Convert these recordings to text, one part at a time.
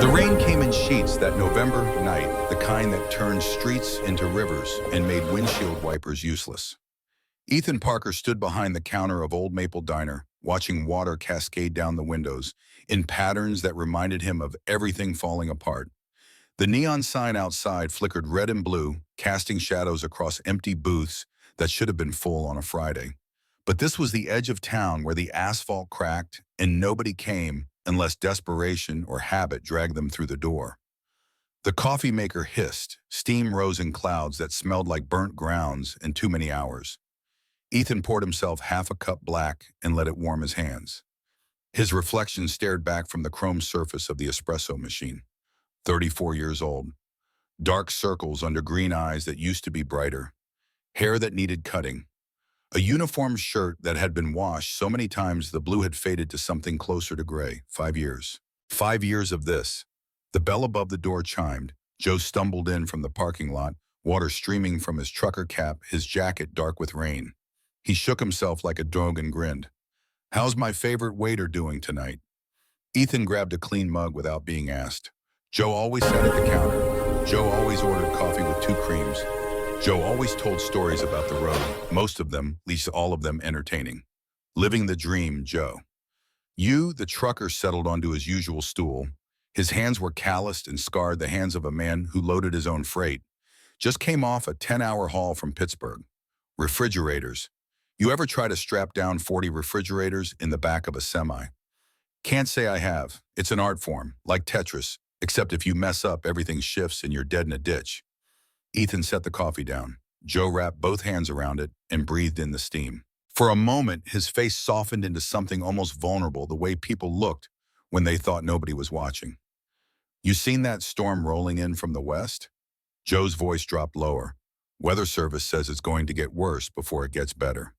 The rain came in sheets that November night, the kind that turned streets into rivers and made windshield wipers useless. Ethan Parker stood behind the counter of Old Maple Diner, watching water cascade down the windows in patterns that reminded him of everything falling apart. The neon sign outside flickered red and blue, casting shadows across empty booths that should have been full on a Friday. But this was the edge of town where the asphalt cracked and nobody came unless desperation or habit dragged them through the door. The coffee maker hissed, steam rose in clouds that smelled like burnt grounds and too many hours. Ethan poured himself half a cup black and let it warm his hands. His reflection stared back from the chrome surface of the espresso machine. 34 years old. Dark circles under green eyes that used to be brighter. Hair that needed cutting. A uniform shirt that had been washed so many times the blue had faded to something closer to gray. 5 years. 5 years of this. The bell above the door chimed. Joe stumbled in from the parking lot, water streaming from his trucker cap, his jacket dark with rain. He shook himself like a dog and grinned. "How's my favorite waiter doing tonight?" Ethan grabbed a clean mug without being asked. Joe always sat at the counter. Joe always ordered coffee with 2 creams. Joe always told stories about the road, most of them, at least all of them, entertaining. Living the dream, Joe. The trucker settled onto his usual stool. His hands were calloused and scarred, the hands of a man who loaded his own freight. Just came off a 10-hour haul from Pittsburgh. Refrigerators. You ever try to strap down 40 refrigerators in the back of a semi? Can't say I have. It's an art form, like Tetris, except if you mess up, everything shifts and you're dead in a ditch. Ethan set the coffee down. Joe wrapped both hands around it and breathed in the steam. For a moment, his face softened into something almost vulnerable, the way people looked when they thought nobody was watching. "You seen that storm rolling in from the west?" Joe's voice dropped lower. "Weather Service says it's going to get worse before it gets better."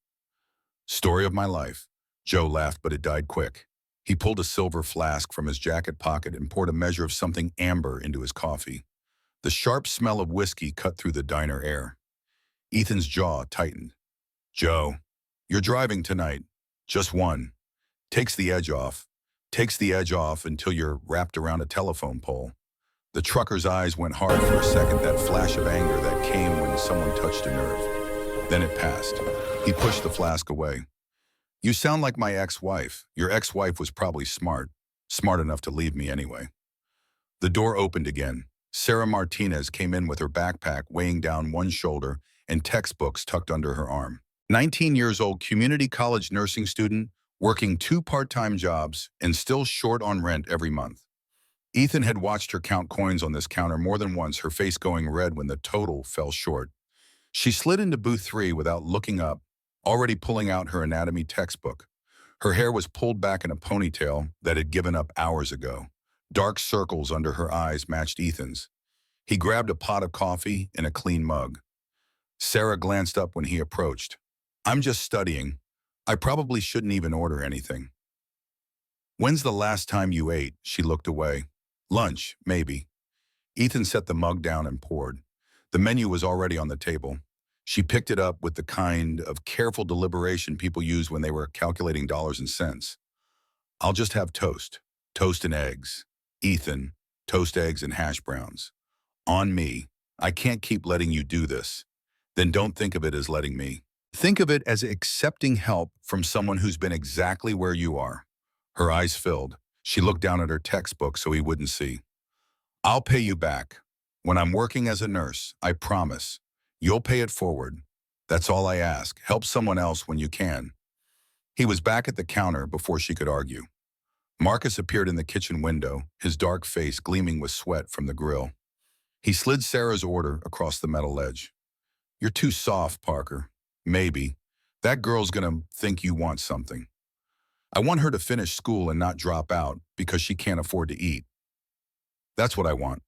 "Story of my life." Joe laughed, but it died quick. He pulled a silver flask from his jacket pocket and poured a measure of something amber into his coffee. The sharp smell of whiskey cut through the diner air. Ethan's jaw tightened. "Joe, you're driving tonight. Just one. Takes the edge off. Takes the edge off until you're wrapped around a telephone pole." The trucker's eyes went hard for a second, that flash of anger that came when someone touched a nerve. Then it passed. He pushed the flask away. "You sound like my ex-wife. Your ex-wife was probably smart. Smart enough to leave me anyway." The door opened again. Sarah Martinez came in with her backpack weighing down one shoulder and textbooks tucked under her arm. 19 years old community college nursing student, working 2 part-time jobs and still short on rent every month. Ethan had watched her count coins on this counter more than once, her face going red when the total fell short. She slid into booth 3 without looking up, already pulling out her anatomy textbook. Her hair was pulled back in a ponytail that had given up hours ago. Dark circles under her eyes matched Ethan's. He grabbed a pot of coffee and a clean mug. Sarah glanced up when he approached. "I'm just studying. I probably shouldn't even order anything." "When's the last time you ate?" She looked away. "Lunch, maybe." Ethan set the mug down and poured. The menu was already on the table. She picked it up with the kind of careful deliberation people used when they were calculating dollars and cents. "I'll just have toast. Toast and eggs." "Ethan, toast, eggs, and hash browns." "On me. I can't keep letting you do this." "Then don't think of it as letting me. Think of it as accepting help from someone who's been exactly where you are." Her eyes filled. She looked down at her textbook so he wouldn't see. "I'll pay you back. When I'm working as a nurse, I promise. You'll pay it forward. That's all I ask. Help someone else when you can." He was back at the counter before she could argue. Marcus appeared in the kitchen window, his dark face gleaming with sweat from the grill. He slid Sarah's order across the metal ledge. "You're too soft, Parker." "Maybe. That girl's gonna think you want something. I want her to finish school and not drop out because she can't afford to eat. That's what I want."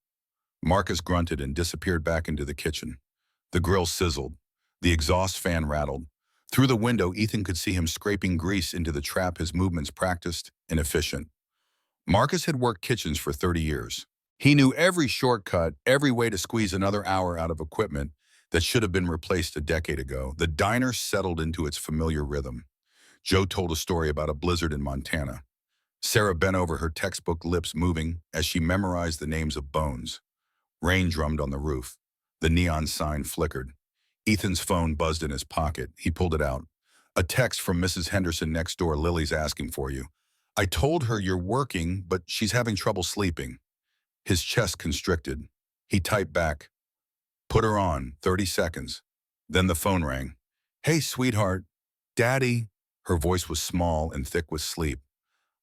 Marcus grunted and disappeared back into the kitchen. The grill sizzled. The exhaust fan rattled. Through the window, Ethan could see him scraping grease into the trap, his movements practiced and efficient. Marcus had worked kitchens for 30 years. He knew every shortcut, every way to squeeze another hour out of equipment that should have been replaced a decade ago. The diner settled into its familiar rhythm. Joe told a story about a blizzard in Montana. Sarah bent over, her textbook lips moving as she memorized the names of bones. Rain drummed on the roof. The neon sign flickered. Ethan's phone buzzed in his pocket. He pulled it out. A text from Mrs. Henderson next door. Lily's asking for you. I told her you're working, but she's having trouble sleeping. His chest constricted. He typed back, put her on, 30 seconds. Then the phone rang. Hey, sweetheart. Daddy. Her voice was small and thick with sleep.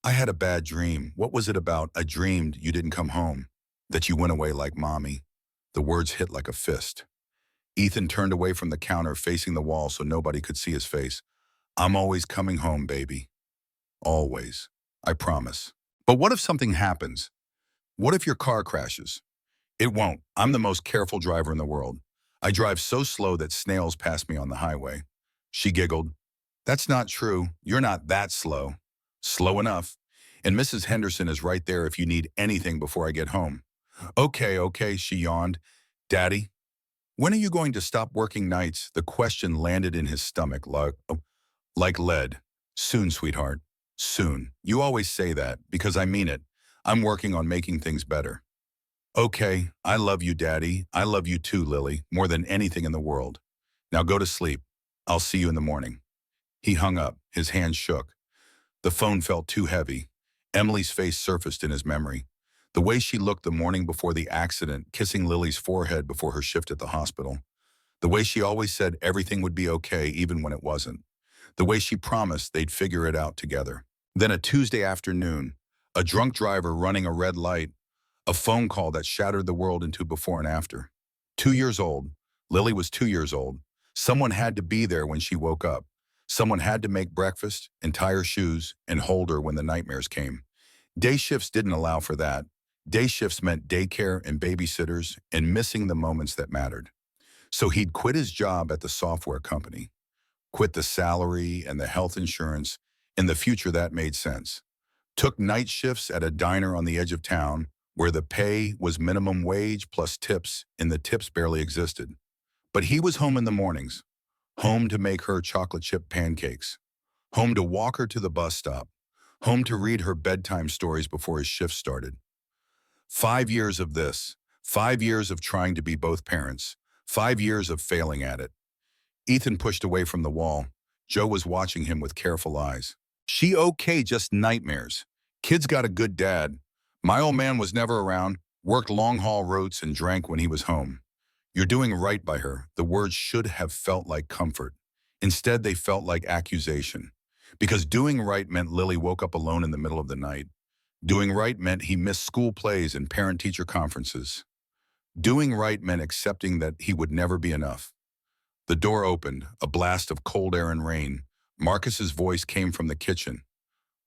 I had a bad dream. What was it about? I dreamed you didn't come home, that you went away like mommy. The words hit like a fist. Ethan turned away from the counter, facing the wall so nobody could see his face. I'm always coming home, baby. Always. I promise. But what if something happens? What if your car crashes? It won't. I'm the most careful driver in the world. I drive so slow that snails pass me on the highway. She giggled. That's not true. You're not that slow. Slow enough. And Mrs. Henderson is right there if you need anything before I get home. Okay, she yawned. Daddy, when are you going to stop working nights? The question landed in his stomach like lead. Soon, sweetheart. Soon. You always say that because I mean it. I'm working on making things better. Okay, I love you, Daddy. I love you too, Lily, more than anything in the world. Now go to sleep. I'll see you in the morning. He hung up. His hands shook. The phone felt too heavy. Emily's face surfaced in his memory. The way she looked the morning before the accident, kissing Lily's forehead before her shift at the hospital. The way she always said everything would be okay even when it wasn't. The way she promised they'd figure it out together. Then a Tuesday afternoon, a drunk driver running a red light, a phone call that shattered the world into before and after. 2 years old. Lily was 2 years old. Someone had to be there when she woke up. Someone had to make breakfast and tie her shoes and hold her when the nightmares came. Day shifts didn't allow for that. Day shifts meant daycare and babysitters and missing the moments that mattered. So he'd quit his job at the software company, quit the salary and the health insurance. In the future, that made sense. Took night shifts at a diner on the edge of town where the pay was minimum wage plus tips, and the tips barely existed. But he was home in the mornings, home to make her chocolate chip pancakes, home to walk her to the bus stop, home to read her bedtime stories before his shift started. 5 years of this, 5 years of trying to be both parents, 5 years of failing at it. Ethan pushed away from the wall. Joe was watching him with careful eyes. She okay, just nightmares. Kid's got a good dad. My old man was never around, worked long-haul routes and drank when he was home. You're doing right by her. The words should have felt like comfort. Instead, they felt like accusation. Because doing right meant Lily woke up alone in the middle of the night. Doing right meant he missed school plays and parent-teacher conferences. Doing right meant accepting that he would never be enough. The door opened, a blast of cold air and rain. Marcus's voice came from the kitchen.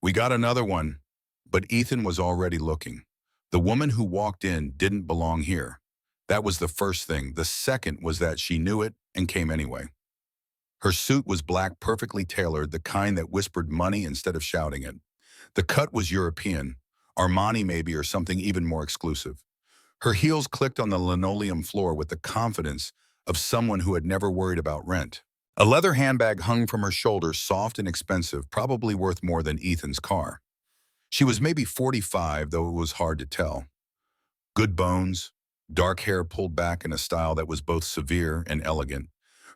We got another one. But Ethan was already looking. The woman who walked in didn't belong here. That was the first thing. The second was that she knew it and came anyway. Her suit was black, perfectly tailored, the kind that whispered money instead of shouting it. The cut was European, Armani maybe, or something even more exclusive. Her heels clicked on the linoleum floor with the confidence of someone who had never worried about rent. A leather handbag hung from her shoulder, soft and expensive, probably worth more than Ethan's car. She was maybe 45, though it was hard to tell. Good bones, dark hair pulled back in a style that was both severe and elegant.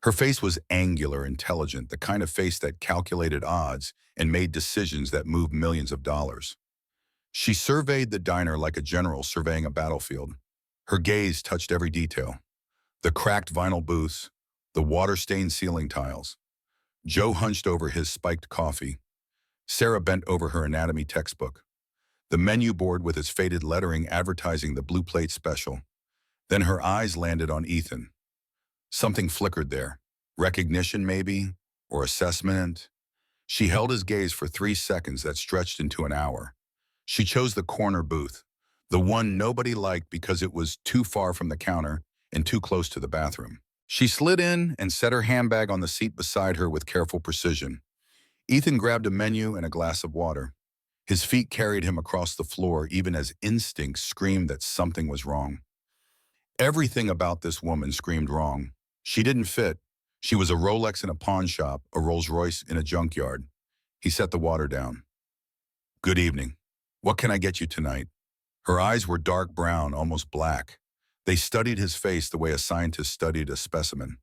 Her face was angular, intelligent, the kind of face that calculated odds and made decisions that moved millions of dollars. She surveyed the diner like a general surveying a battlefield. Her gaze touched every detail. The cracked vinyl booths, the water-stained ceiling tiles. Joe hunched over his spiked coffee. Sarah bent over her anatomy textbook. The menu board with its faded lettering advertising the blue plate special. Then her eyes landed on Ethan. Something flickered there. Recognition, maybe? Or assessment? She held his gaze for 3 seconds that stretched into an hour. She chose the corner booth, the one nobody liked because it was too far from the counter and too close to the bathroom. She slid in and set her handbag on the seat beside her with careful precision. Ethan grabbed a menu and a glass of water. His feet carried him across the floor even as instincts screamed that something was wrong. Everything about this woman screamed wrong. She didn't fit. She was a Rolex in a pawn shop, a Rolls Royce in a junkyard. He set the water down. Good evening. What can I get you tonight? Her eyes were dark brown, almost black. They studied his face the way a scientist studied a specimen.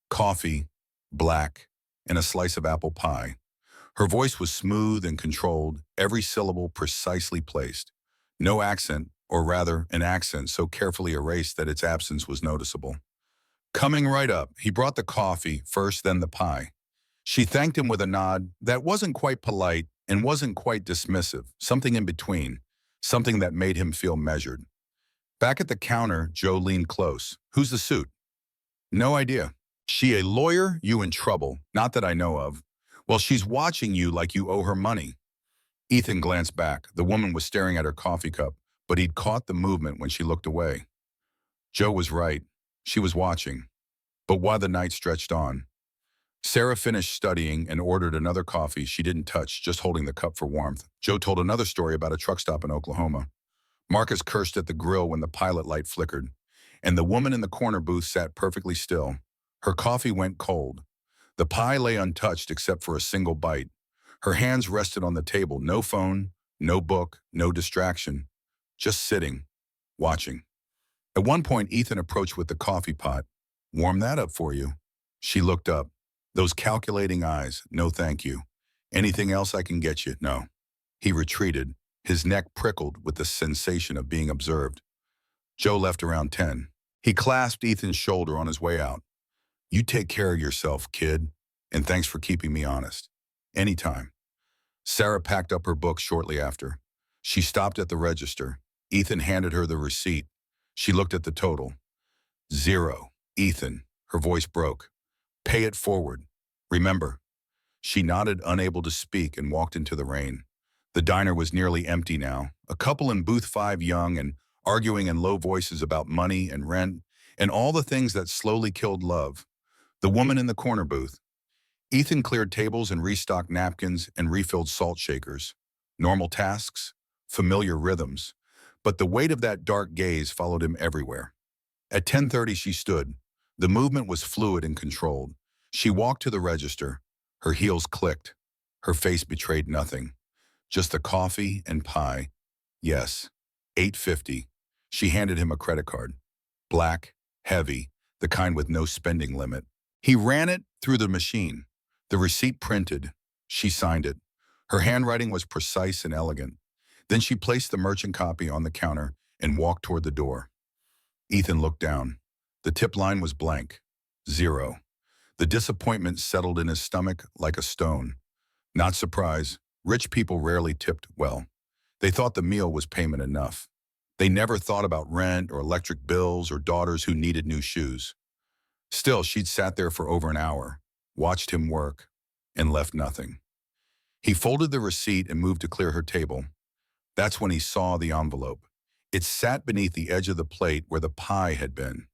Coffee, black, and a slice of apple pie. Her voice was smooth and controlled, every syllable precisely placed. No accent, or rather, an accent so carefully erased that its absence was noticeable. Coming right up, he brought the coffee, first then the pie. She thanked him with a nod that wasn't quite polite and wasn't quite dismissive, something in between, something that made him feel measured. Back at the counter, Joe leaned close. Who's the suit? No idea. She a lawyer? You in trouble. Not that I know of. Well, she's watching you like you owe her money. Ethan glanced back. The woman was staring at her coffee cup, but he'd caught the movement when she looked away. Joe was right. She was watching. But while the night stretched on, Sarah finished studying and ordered another coffee she didn't touch, just holding the cup for warmth. Joe told another story about a truck stop in Oklahoma. Marcus cursed at the grill when the pilot light flickered, and the woman in the corner booth sat perfectly still. Her coffee went cold. The pie lay untouched except for a single bite. Her hands rested on the table, no phone, no book, no distraction, just sitting, watching. At one point, Ethan approached with the coffee pot. Warm that up for you. She looked up. Those calculating eyes, no thank you. Anything else I can get you? No. He retreated, his neck prickled with the sensation of being observed. Joe left around 10. He clasped Ethan's shoulder on his way out. You take care of yourself, kid, and thanks for keeping me honest. Anytime. Sarah packed up her books shortly after. She stopped at the register. Ethan handed her the receipt. She looked at the total. 0. Ethan, her voice broke. Pay it forward. Remember. She nodded, unable to speak, and walked into the rain. The diner was nearly empty now. A couple in booth 5 young and arguing in low voices about money and rent and all the things that slowly killed love. The woman in the corner booth. Ethan cleared tables and restocked napkins and refilled salt shakers. Normal tasks, familiar rhythms. But the weight of that dark gaze followed him everywhere. At 10:30 she stood. The movement was fluid and controlled. She walked to the register. Her heels clicked. Her face betrayed nothing. Just the coffee and pie. Yes, $8.50. She handed him a credit card. Black, heavy, the kind with no spending limit. He ran it through the machine. The receipt printed. She signed it. Her handwriting was precise and elegant. Then she placed the merchant copy on the counter and walked toward the door. Ethan looked down. The tip line was blank. 0. The disappointment settled in his stomach like a stone. Not surprised. Rich people rarely tipped well. They thought the meal was payment enough. They never thought about rent or electric bills or daughters who needed new shoes. Still, she'd sat there for over an hour, watched him work, and left nothing. He folded the receipt and moved to clear her table. That's when he saw the envelope. It sat beneath the edge of the plate where the pie had been.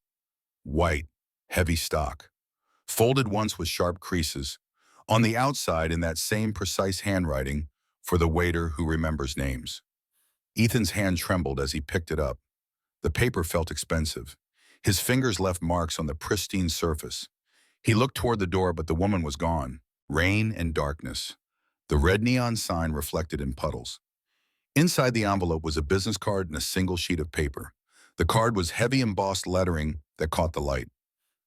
White, heavy stock, folded once with sharp creases. On the outside, in that same precise handwriting, for the waiter who remembers names. Ethan's hand trembled as he picked it up. The paper felt expensive. His fingers left marks on the pristine surface. He looked toward the door, but the woman was gone. Rain and darkness. The red neon sign reflected in puddles. Inside the envelope was a business card and a single sheet of paper. The card was heavy embossed lettering that caught the light.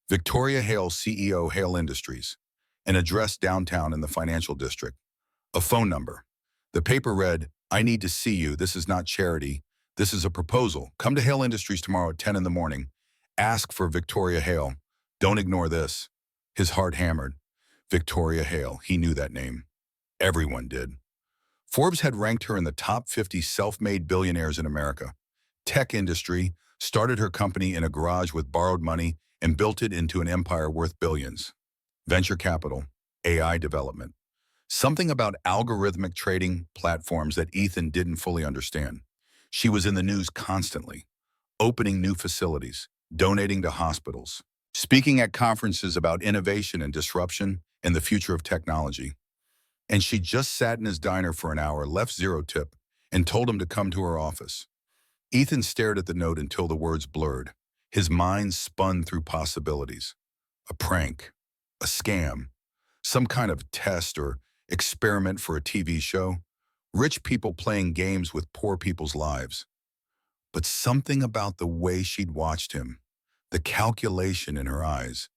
Victoria Hale, CEO, Hale Industries. An address downtown in the financial district. A phone number. The paper read, I need to see you. This is not charity. This is a proposal. Come to Hale Industries tomorrow at 10 in the morning. Ask for Victoria Hale. Don't ignore this. His heart hammered. Victoria Hale. He knew that name. Everyone did. Forbes had ranked her in the top 50 self-made billionaires in America. Tech industry, started her company in a garage with borrowed money and built it into an empire worth billions. Venture capital, AI development. Something about algorithmic trading platforms that Ethan didn't fully understand. She was in the news constantly, opening new facilities, donating to hospitals, speaking at conferences about innovation and disruption and the future of technology. And she just sat in his diner for an hour, left 0 tip, and told him to come to her office. Ethan stared at the note until the words blurred. His mind spun through possibilities. A prank, a scam, some kind of test or experiment for a TV show. Rich people playing games with poor people's lives. But something about the way she'd watched him, the calculation in her eyes,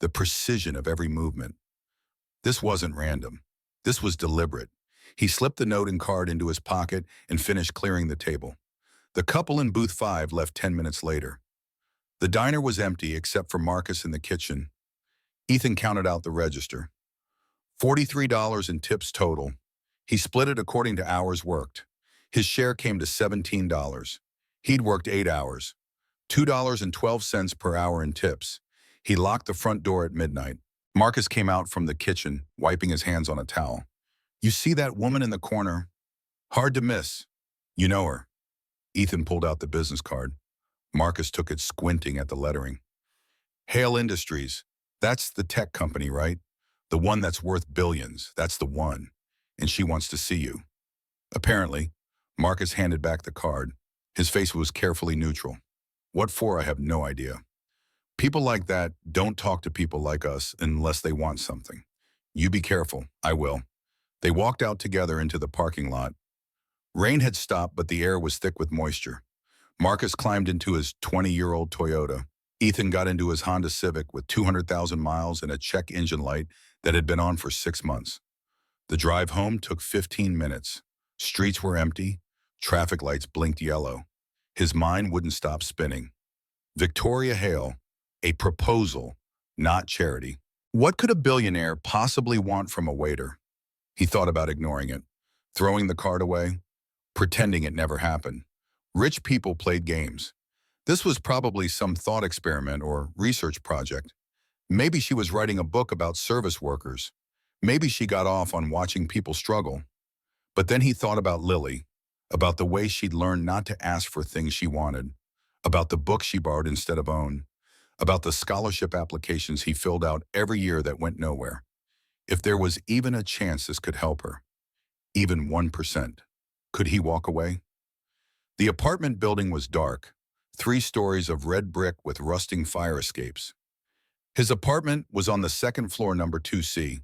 the precision of every movement. This wasn't random. This was deliberate. He slipped the note and card into his pocket and finished clearing the table. The couple in booth 5 left 10 minutes later. The diner was empty except for Marcus in the kitchen. Ethan counted out the register. $43 in tips total. He split it according to hours worked. His share came to $17. He'd worked 8 hours. $2.12 per hour in tips. He locked the front door at midnight. Marcus came out from the kitchen, wiping his hands on a towel. You see that woman in the corner? Hard to miss. You know her. Ethan pulled out the business card. Marcus took it, squinting at the lettering. Hale Industries. That's the tech company, right? The one that's worth billions. That's the one. And she wants to see you. Apparently, Marcus handed back the card. His face was carefully neutral. What for, I have no idea. People like that don't talk to people like us unless they want something. You be careful. I will. They walked out together into the parking lot. Rain had stopped, but the air was thick with moisture. Marcus climbed into his 20-year-old Toyota. Ethan got into his Honda Civic with 200,000 miles and a check engine light that had been on for 6 months. The drive home took 15 minutes. Streets were empty. Traffic lights blinked yellow. His mind wouldn't stop spinning. Victoria Hale, a proposal, not charity. What could a billionaire possibly want from a waiter? He thought about ignoring it, throwing the card away, pretending it never happened. Rich people played games. This was probably some thought experiment or research project. Maybe she was writing a book about service workers. Maybe she got off on watching people struggle. But then he thought about Lily, about the way she'd learned not to ask for things she wanted, about the books she borrowed instead of owned, about the scholarship applications he filled out every year that went nowhere. If there was even a chance this could help her, even 1%, could he walk away? The apartment building was dark, 3 stories of red brick with rusting fire escapes. His apartment was on the second floor, number 2C.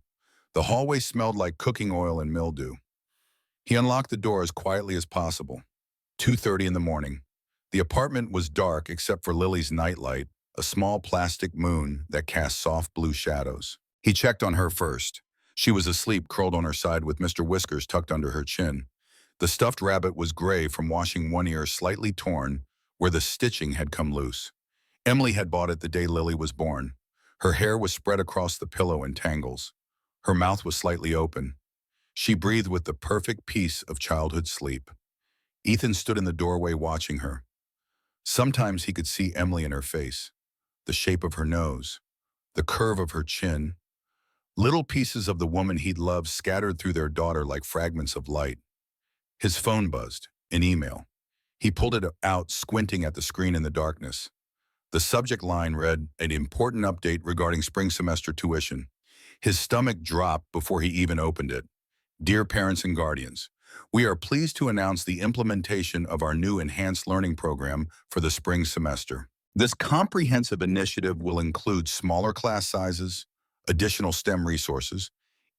The hallway smelled like cooking oil and mildew. He unlocked the door as quietly as possible. 2:30 in the morning. The apartment was dark except for Lily's nightlight, a small plastic moon that cast soft blue shadows. He checked on her first. She was asleep, curled on her side with Mr. Whiskers tucked under her chin. The stuffed rabbit was gray from washing one ear slightly torn where the stitching had come loose. Emily had bought it the day Lily was born. Her hair was spread across the pillow in tangles. Her mouth was slightly open. She breathed with the perfect peace of childhood sleep. Ethan stood in the doorway watching her. Sometimes he could see Emily in her face, the shape of her nose, the curve of her chin, little pieces of the woman he'd loved scattered through their daughter like fragments of light. His phone buzzed, an email. He pulled it out, squinting at the screen in the darkness. The subject line read, an important update regarding spring semester tuition. His stomach dropped before he even opened it. Dear parents and guardians, we are pleased to announce the implementation of our new enhanced learning program for the spring semester. This comprehensive initiative will include smaller class sizes, additional STEM resources,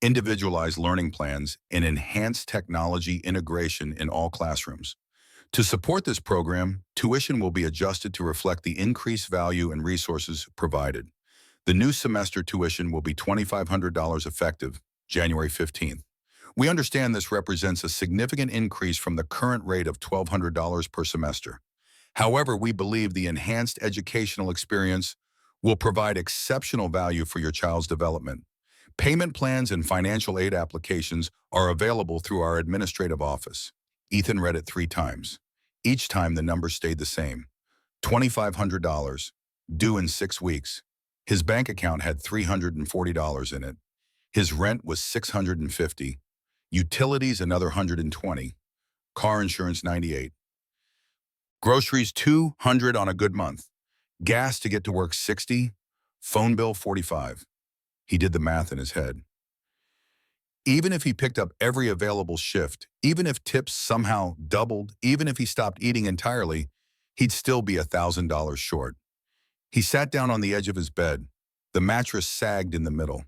individualized learning plans, and enhanced technology integration in all classrooms. To support this program, tuition will be adjusted to reflect the increased value and resources provided. The new semester tuition will be $2,500 effective January 15th. We understand this represents a significant increase from the current rate of $1,200 per semester. However, we believe the enhanced educational experience will provide exceptional value for your child's development. Payment plans and financial aid applications are available through our administrative office. Ethan read it 3 times. Each time the number stayed the same. $2,500, due in 6 weeks. His bank account had $340 in it. His rent was $650. Utilities another $120. Car insurance $98. Groceries $200 on a good month. Gas to get to work $60. Phone bill $45. He did the math in his head. Even if he picked up every available shift, even if tips somehow doubled, even if he stopped eating entirely, he'd still be $1,000 short. He sat down on the edge of his bed. The mattress sagged in the middle.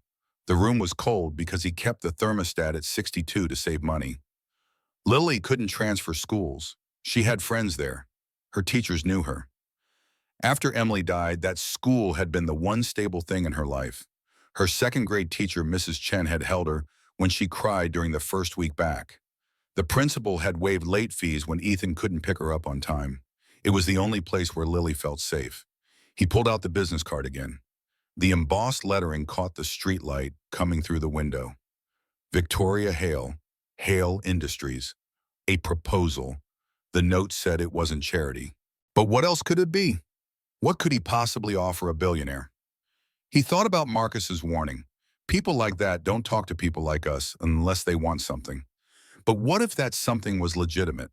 The room was cold because he kept the thermostat at 62 to save money. Lily couldn't transfer schools. She had friends there. Her teachers knew her. After Emily died, that school had been the one stable thing in her life. Her second-grade teacher, Mrs. Chen, had held her when she cried during the first week back. The principal had waived late fees when Ethan couldn't pick her up on time. It was the only place where Lily felt safe. He pulled out the business card again. The embossed lettering caught the street light coming through the window. Victoria Hale, Hale Industries. A proposal. The note said it wasn't charity. But what else could it be? What could he possibly offer a billionaire? He thought about Marcus's warning. People like that don't talk to people like us unless they want something. But what if that something was legitimate?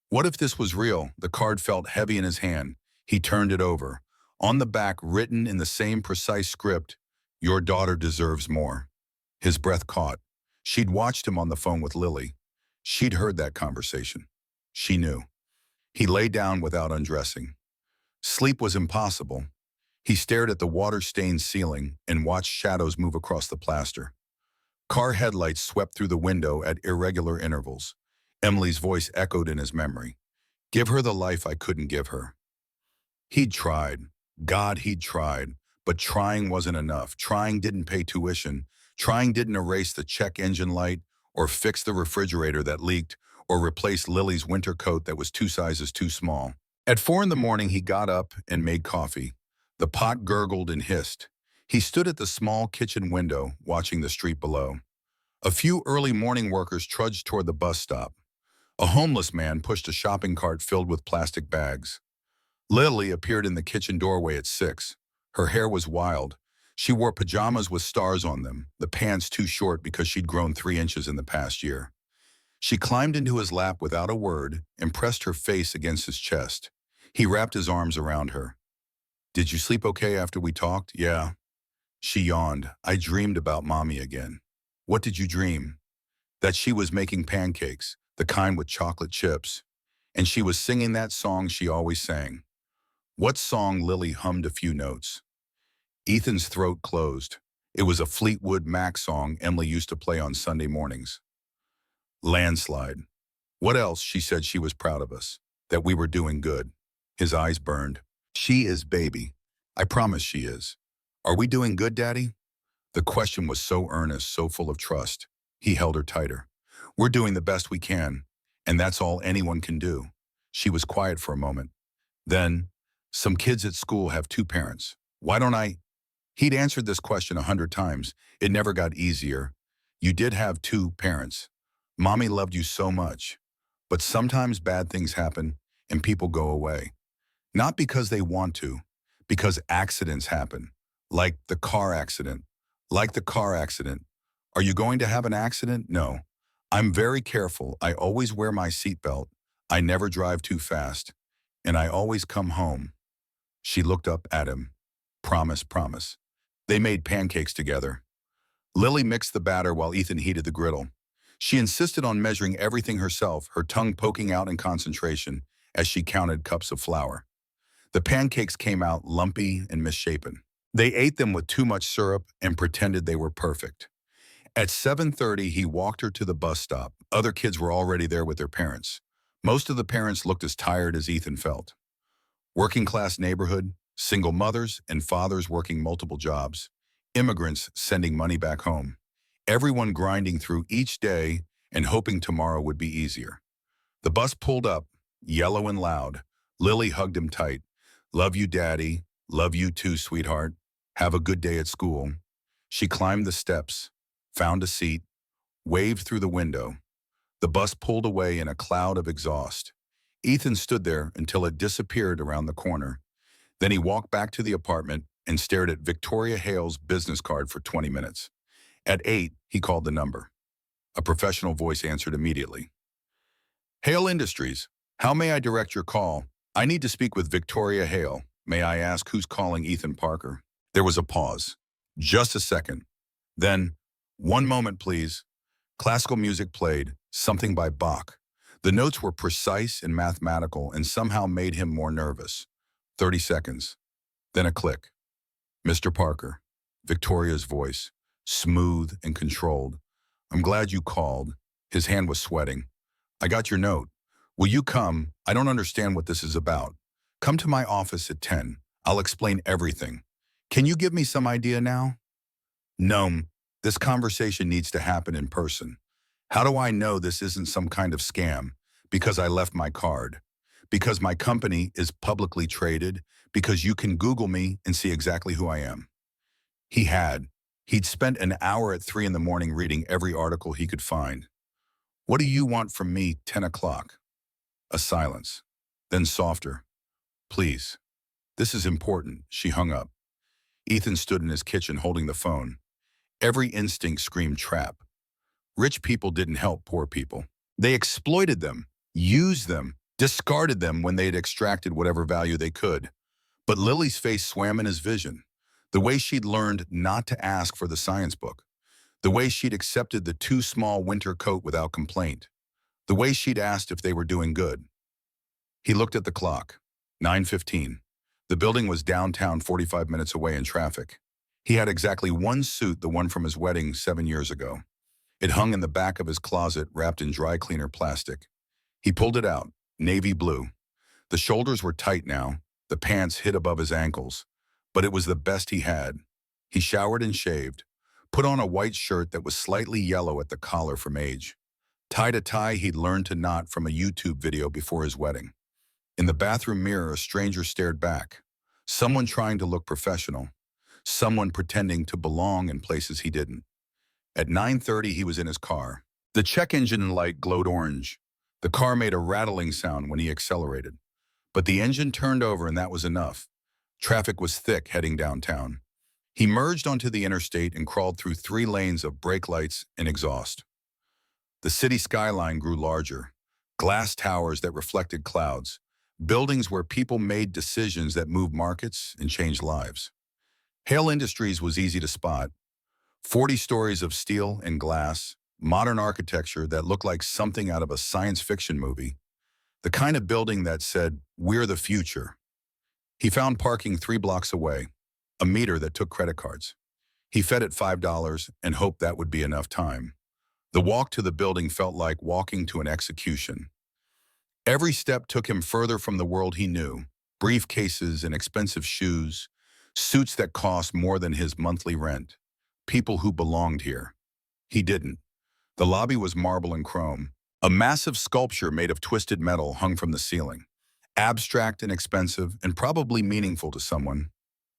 What if this was real? The card felt heavy in his hand. He turned it over. On the back, written in the same precise script, "Your daughter deserves more." His breath caught. She'd watched him on the phone with Lily. She'd heard that conversation. She knew. He lay down without undressing. Sleep was impossible. He stared at the water-stained ceiling and watched shadows move across the plaster. Car headlights swept through the window at irregular intervals. Emily's voice echoed in his memory. "Give her the life I couldn't give her." He'd tried. God, he'd tried. But trying wasn't enough. Trying didn't pay tuition. Trying didn't erase the check engine light or fix the refrigerator that leaked or replace Lily's winter coat that was 2 sizes too small. At 4 in the morning, he got up and made coffee. The pot gurgled and hissed. He stood at the small kitchen window, watching the street below. A few early morning workers trudged toward the bus stop. A homeless man pushed a shopping cart filled with plastic bags. Lily appeared in the kitchen doorway at 6. Her hair was wild. She wore pajamas with stars on them, the pants too short because she'd grown 3 inches in the past year. She climbed into his lap without a word and pressed her face against his chest. He wrapped his arms around her. "Did you sleep okay after we talked?" "Yeah." She yawned. "I dreamed about Mommy again." "What did you dream?" "That she was making pancakes, the kind with chocolate chips. And she was singing that song she always sang." "What song?" Lily hummed a few notes. Ethan's throat closed. It was a Fleetwood Mac song Emily used to play on Sunday mornings. "Landslide." "What else?" She said she was proud of us, that we were doing good. His eyes burned. "She is, baby. I promise she is. Are we doing good, Daddy?" The question was so earnest, so full of trust. He held her tighter. "We're doing the best we can, and that's all anyone can do." She was quiet for a moment. Then, "Some kids at school have 2 parents. Why don't I?" He'd answered this question 100 times. It never got easier. "You did have 2 parents. Mommy loved you so much. But sometimes bad things happen and people go away. Not because they want to, because accidents happen. Like the car accident. Like the car accident. Are you going to have an accident? No. I'm very careful. I always wear my seatbelt. I never drive too fast. And I always come home." She looked up at him. "Promise, promise." They made pancakes together. Lily mixed the batter while Ethan heated the griddle. She insisted on measuring everything herself, her tongue poking out in concentration as she counted cups of flour. The pancakes came out lumpy and misshapen. They ate them with too much syrup and pretended they were perfect. At 7:30, he walked her to the bus stop. Other kids were already there with their parents. Most of the parents looked as tired as Ethan felt. Working-class neighborhood, single mothers and fathers working multiple jobs, immigrants sending money back home, everyone grinding through each day and hoping tomorrow would be easier. The bus pulled up, yellow and loud. Lily hugged him tight. "Love you, Daddy. Love you too, sweetheart. Have a good day at school." She climbed the steps, found a seat, waved through the window. The bus pulled away in a cloud of exhaust. Ethan stood there until it disappeared around the corner. Then he walked back to the apartment and stared at Victoria Hale's business card for 20 minutes. At 8, he called the number. A professional voice answered immediately. "Hale Industries. How may I direct your call? I need to speak with Victoria Hale. May I ask who's calling Ethan Parker?" There was a pause. Just a second. Then, "One moment, please." Classical music played, something by Bach. The notes were precise and mathematical and somehow made him more nervous. 30 seconds. Then a click. "Mr. Parker." Victoria's voice, smooth and controlled. "I'm glad you called." His hand was sweating. I got your note. Will you come? I don't understand what this is about. Come to my office at 10. I'll explain everything. Can you give me some idea now? No, this conversation needs to happen in person. How do I know this isn't some kind of scam? Because I left my card. Because my company is publicly traded. Because you can Google me and see exactly who I am. He had. He'd spent an hour at 3 in the morning reading every article he could find. What do you want from me, 10 o'clock? A silence. Then softer. Please. This is important. She hung up. Ethan stood in his kitchen holding the phone. Every instinct screamed trap. Rich people didn't help poor people. They exploited them, used them, discarded them when they had extracted whatever value they could. But Lily's face swam in his vision. The way she'd learned not to ask for the science book. The way she'd accepted the too small winter coat without complaint. The way she'd asked if they were doing good. He looked at the clock. 9:15. The building was downtown 45 minutes away in traffic. He had exactly one suit, the one from his wedding 7 years ago. It hung in the back of his closet, wrapped in dry cleaner plastic. He pulled it out, navy blue. The shoulders were tight now, the pants hid above his ankles, but it was the best he had. He showered and shaved, put on a white shirt that was slightly yellow at the collar from age. Tied a tie he'd learned to knot from a YouTube video before his wedding. In the bathroom mirror, a stranger stared back. Someone trying to look professional. Someone pretending to belong in places he didn't. At 9:30, he was in his car. The check engine light glowed orange. The car made a rattling sound when he accelerated. But the engine turned over and that was enough. Traffic was thick heading downtown. He merged onto the interstate and crawled through 3 lanes of brake lights and exhaust. The city skyline grew larger. Glass towers that reflected clouds. Buildings where people made decisions that moved markets and changed lives. Hale Industries was easy to spot. 40 stories of steel and glass, modern architecture that looked like something out of a science fiction movie. The kind of building that said, "We're the future." He found parking 3 blocks away, a meter that took credit cards. He fed it $5 and hoped that would be enough time. The walk to the building felt like walking to an execution. Every step took him further from the world he knew, briefcases and expensive shoes, suits that cost more than his monthly rent, people who belonged here. He didn't. The lobby was marble and chrome. A massive sculpture made of twisted metal hung from the ceiling, abstract and expensive and probably meaningful to someone.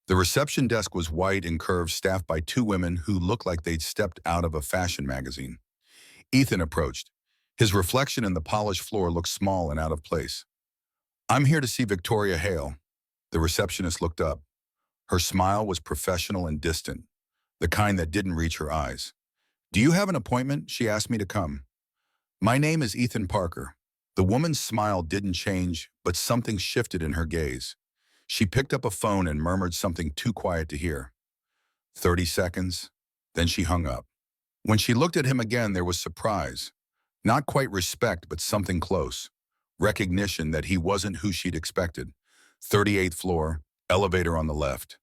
The reception desk was white and curved, staffed by 2 women who looked like they'd stepped out of a fashion magazine. Ethan approached. His reflection in the polished floor looked small and out of place. "I'm here to see Victoria Hale." The receptionist looked up. Her smile was professional and distant, the kind that didn't reach her eyes. "Do you have an appointment?" She asked me to come. "My name is Ethan Parker." The woman's smile didn't change, but something shifted in her gaze. She picked up a phone and murmured something too quiet to hear. 30 seconds, then she hung up. When she looked at him again, there was surprise. Not quite respect, but something close. Recognition that he wasn't who she'd expected. 38th floor, elevator on the left.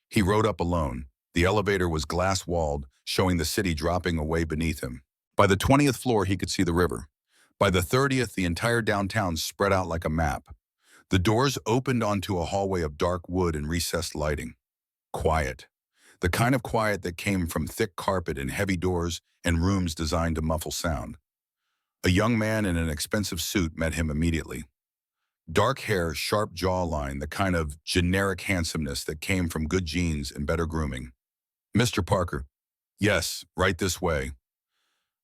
He rode up alone. The elevator was glass-walled, showing the city dropping away beneath him. By the 20th floor, he could see the river. By the 30th, the entire downtown spread out like a map. The doors opened onto a hallway of dark wood and recessed lighting. Quiet. The kind of quiet that came from thick carpet and heavy doors and rooms designed to muffle sound. A young man in an expensive suit met him immediately. Dark hair, sharp jawline, the kind of generic handsomeness that came from good genes and better grooming. "Mr. Parker." "Yes, right this way."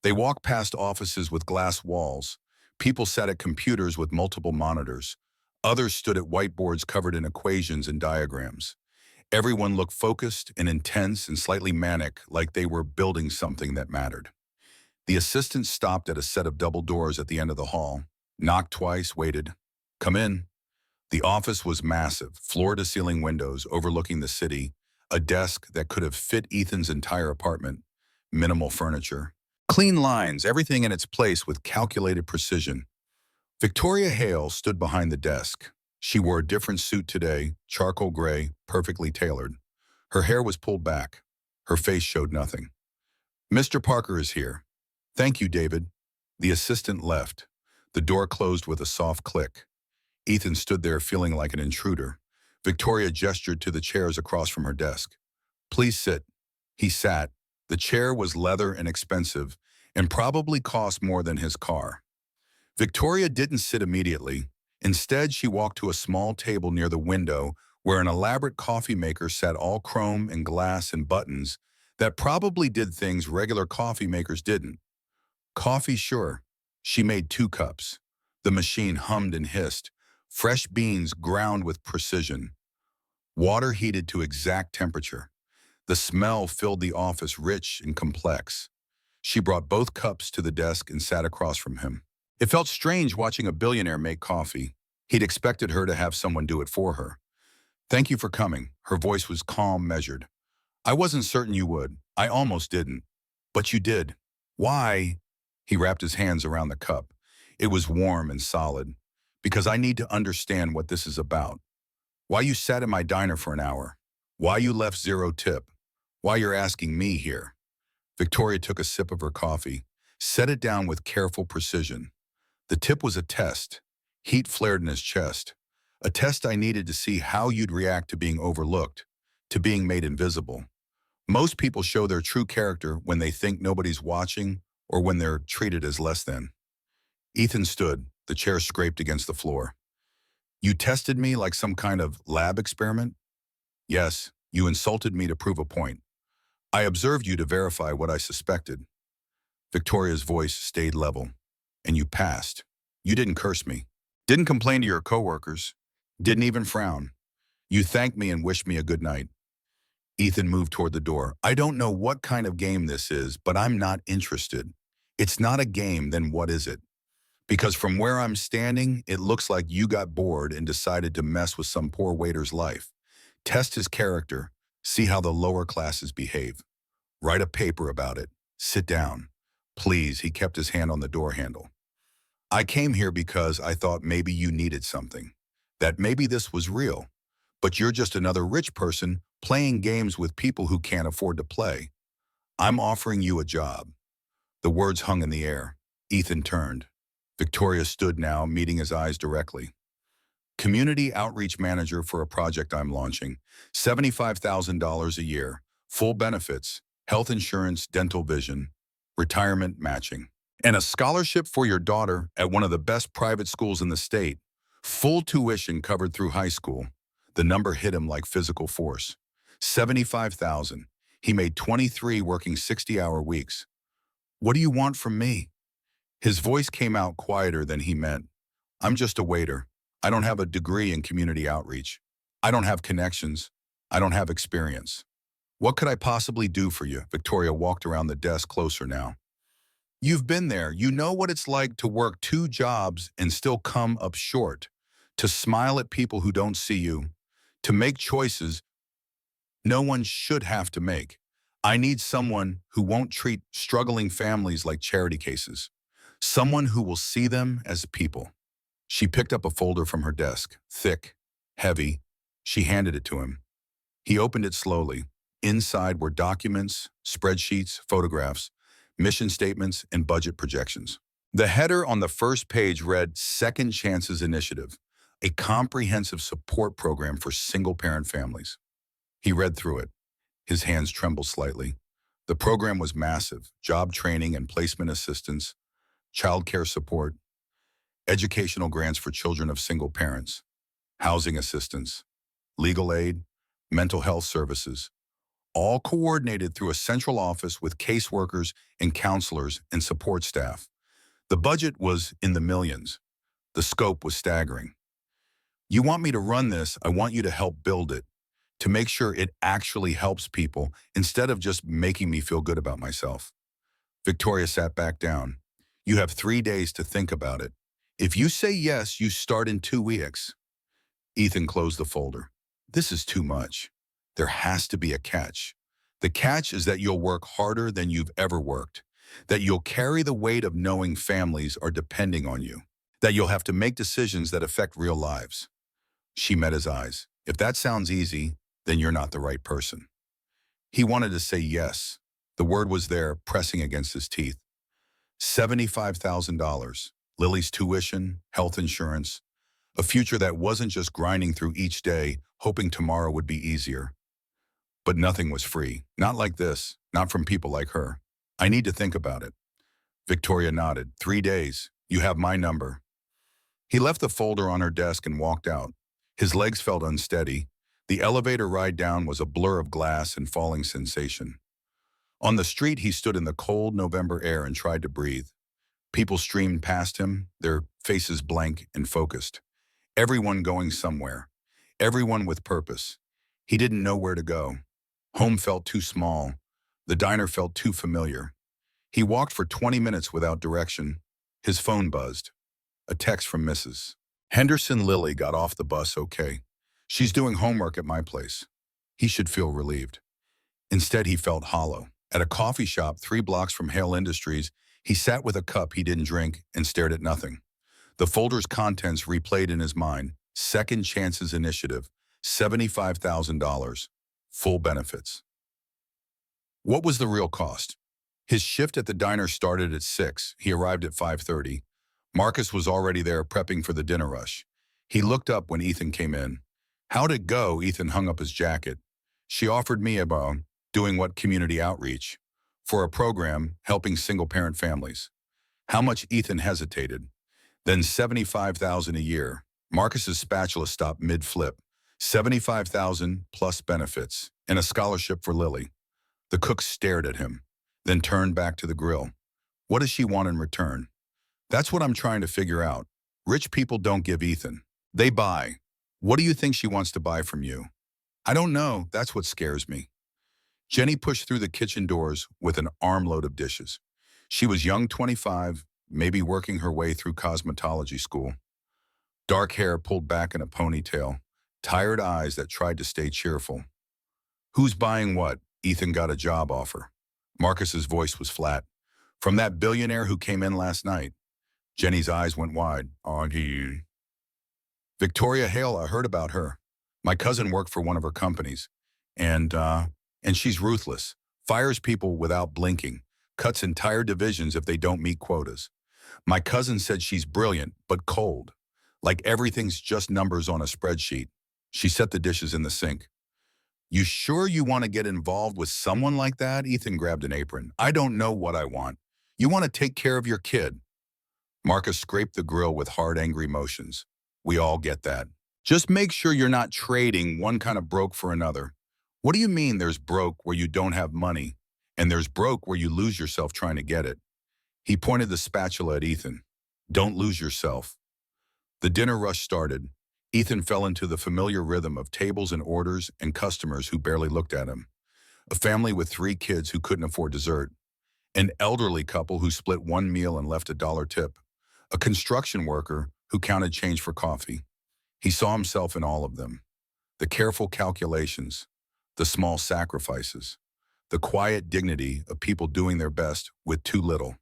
They walked past offices with glass walls. People sat at computers with multiple monitors. Others stood at whiteboards covered in equations and diagrams. Everyone looked focused and intense and slightly manic, like they were building something that mattered. The assistant stopped at a set of double doors at the end of the hall, knocked twice, waited. "Come in." The office was massive, floor-to-ceiling windows overlooking the city, a desk that could have fit Ethan's entire apartment, minimal furniture. Clean lines, everything in its place with calculated precision. Victoria Hale stood behind the desk. She wore a different suit today, charcoal gray, perfectly tailored. Her hair was pulled back. Her face showed nothing. "Mr. Parker is here." "Thank you, David." The assistant left. The door closed with a soft click. Ethan stood there feeling like an intruder. Victoria gestured to the chairs across from her desk. Please sit. He sat. The chair was leather and expensive, and probably cost more than his car. Victoria didn't sit immediately. Instead, she walked to a small table near the window where an elaborate coffee maker sat all chrome and glass and buttons that probably did things regular coffee makers didn't. Coffee, sure. She made 2 cups. The machine hummed and hissed. Fresh beans ground with precision. Water heated to exact temperature. The smell filled the office rich and complex. She brought both cups to the desk and sat across from him. It felt strange watching a billionaire make coffee. He'd expected her to have someone do it for her. Thank you for coming. Her voice was calm, measured. I wasn't certain you would. I almost didn't. But you did. Why? He wrapped his hands around the cup. It was warm and solid. Because I need to understand what this is about. Why you sat in my diner for an hour. Why you left 0 tip. Why you're asking me here. Victoria took a sip of her coffee, set it down with careful precision. The tip was a test. Heat flared in his chest. A test I needed to see how you'd react to being overlooked, to being made invisible. Most people show their true character when they think nobody's watching or when they're treated as less than. Ethan stood, the chair scraped against the floor. You tested me like some kind of lab experiment? Yes, you insulted me to prove a point. I observed you to verify what I suspected. Victoria's voice stayed level. And you passed. You didn't curse me. Didn't complain to your coworkers. Didn't even frown. You thanked me and wished me a good night. Ethan moved toward the door. I don't know what kind of game this is, but I'm not interested. It's not a game, then what is it? Because from where I'm standing, it looks like you got bored and decided to mess with some poor waiter's life. Test his character. See how the lower classes behave. Write a paper about it. Sit down. Please, he kept his hand on the door handle. I came here because I thought maybe you needed something. That maybe this was real. But you're just another rich person playing games with people who can't afford to play. I'm offering you a job. The words hung in the air. Ethan turned. Victoria stood now, meeting his eyes directly. Community outreach manager for a project I'm launching. $75,000 a year. Full benefits. Health insurance, dental vision. Retirement matching. And a scholarship for your daughter at one of the best private schools in the state. Full tuition covered through high school. The number hit him like physical force. 75,000. He made 23 working 60-hour weeks. What do you want from me? His voice came out quieter than he meant. I'm just a waiter. I don't have a degree in community outreach. I don't have connections. I don't have experience. What could I possibly do for you? Victoria walked around the desk closer now. You've been there. You know what it's like to work 2 jobs and still come up short. To smile at people who don't see you. To make choices no one should have to make. I need someone who won't treat struggling families like charity cases. Someone who will see them as people. She picked up a folder from her desk, thick, heavy. She handed it to him. He opened it slowly. Inside were documents, spreadsheets, photographs, mission statements, and budget projections. The header on the first page read Second Chances Initiative, a comprehensive support program for single-parent families. He read through it. His hands trembled slightly. The program was massive: job training and placement assistance, childcare support, educational grants for children of single parents, housing assistance, legal aid, mental health services, all coordinated through a central office with caseworkers and counselors and support staff. The budget was in the millions. The scope was staggering. You want me to run this, I want you to help build it, to make sure it actually helps people instead of just making me feel good about myself. Victoria sat back down. You have 3 days to think about it. If you say yes, you start in 2 weeks. Ethan closed the folder. This is too much. There has to be a catch. The catch is that you'll work harder than you've ever worked, that you'll carry the weight of knowing families are depending on you, that you'll have to make decisions that affect real lives. She met his eyes. If that sounds easy, then you're not the right person. He wanted to say yes. The word was there, pressing against his teeth. $75,000. Lily's tuition, health insurance, a future that wasn't just grinding through each day, hoping tomorrow would be easier. But nothing was free. Not like this. Not from people like her. I need to think about it. Victoria nodded. 3 days. You have my number. He left the folder on her desk and walked out. His legs felt unsteady. The elevator ride down was a blur of glass and falling sensation. On the street, he stood in the cold November air and tried to breathe. People streamed past him, their faces blank and focused. Everyone going somewhere. Everyone with purpose. He didn't know where to go. Home felt too small. The diner felt too familiar. He walked for 20 minutes without direction. His phone buzzed. A text from Mrs. Henderson. Lily got off the bus okay. She's doing homework at my place. He should feel relieved. Instead, he felt hollow. At a coffee shop 3 blocks from Hale Industries, he sat with a cup he didn't drink and stared at nothing. The folder's contents replayed in his mind. Second Chances Initiative, $75,000, full benefits. What was the real cost? His shift at the diner started at 6. He arrived at 5:30. Marcus was already there prepping for the dinner rush. He looked up when Ethan came in. How'd it go? Ethan hung up his jacket. She offered me a bone, doing what community outreach, for a program helping single-parent families. How much? Ethan hesitated. Then $75,000 a year. Marcus's spatula stopped mid-flip. $75,000 plus benefits and a scholarship for Lily. The cook stared at him, then turned back to the grill. What does she want in return? That's what I'm trying to figure out. Rich people don't give, Ethan. They buy. What do you think she wants to buy from you? I don't know. That's what scares me. Jenny pushed through the kitchen doors with an armload of dishes. She was young, 25, maybe working her way through cosmetology school. Dark hair pulled back in a ponytail, tired eyes that tried to stay cheerful. Who's buying what? Ethan got a job offer. Marcus's voice was flat. From that billionaire who came in last night. Jenny's eyes went wide. Victoria Hale, I heard about her. My cousin worked for one of her companies. And she's ruthless. Fires people without blinking. Cuts entire divisions if they don't meet quotas. My cousin said she's brilliant, but cold. Like everything's just numbers on a spreadsheet. She set the dishes in the sink. You sure you want to get involved with someone like that? Ethan grabbed an apron. I don't know what I want. You want to take care of your kid. Marcus scraped the grill with hard, angry motions. We all get that. Just make sure you're not trading one kind of broke for another. What do you mean there's broke where you don't have money, and there's broke where you lose yourself trying to get it? He pointed the spatula at Ethan. Don't lose yourself. The dinner rush started. Ethan fell into the familiar rhythm of tables and orders and customers who barely looked at him. A family with 3 kids who couldn't afford dessert. An elderly couple who split one meal and left a $1 tip. A construction worker who counted change for coffee. He saw himself in all of them. The careful calculations, the small sacrifices, the quiet dignity of people doing their best with too little.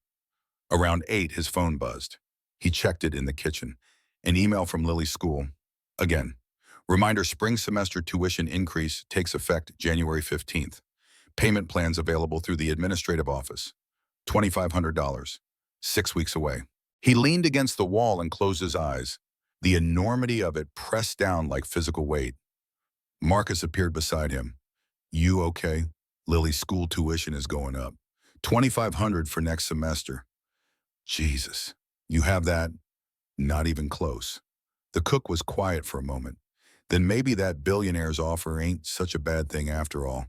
Around 8, his phone buzzed. He checked it in the kitchen. An email from Lily's school. Again, reminder: spring semester tuition increase takes effect January 15th. Payment plans available through the administrative office. $2,500. 6 weeks away. He leaned against the wall and closed his eyes. The enormity of it pressed down like physical weight. Marcus appeared beside him. You okay? Lily's school tuition is going up. $2,500 for next semester. Jesus, you have that? Not even close. The cook was quiet for a moment. Then maybe that billionaire's offer ain't such a bad thing after all.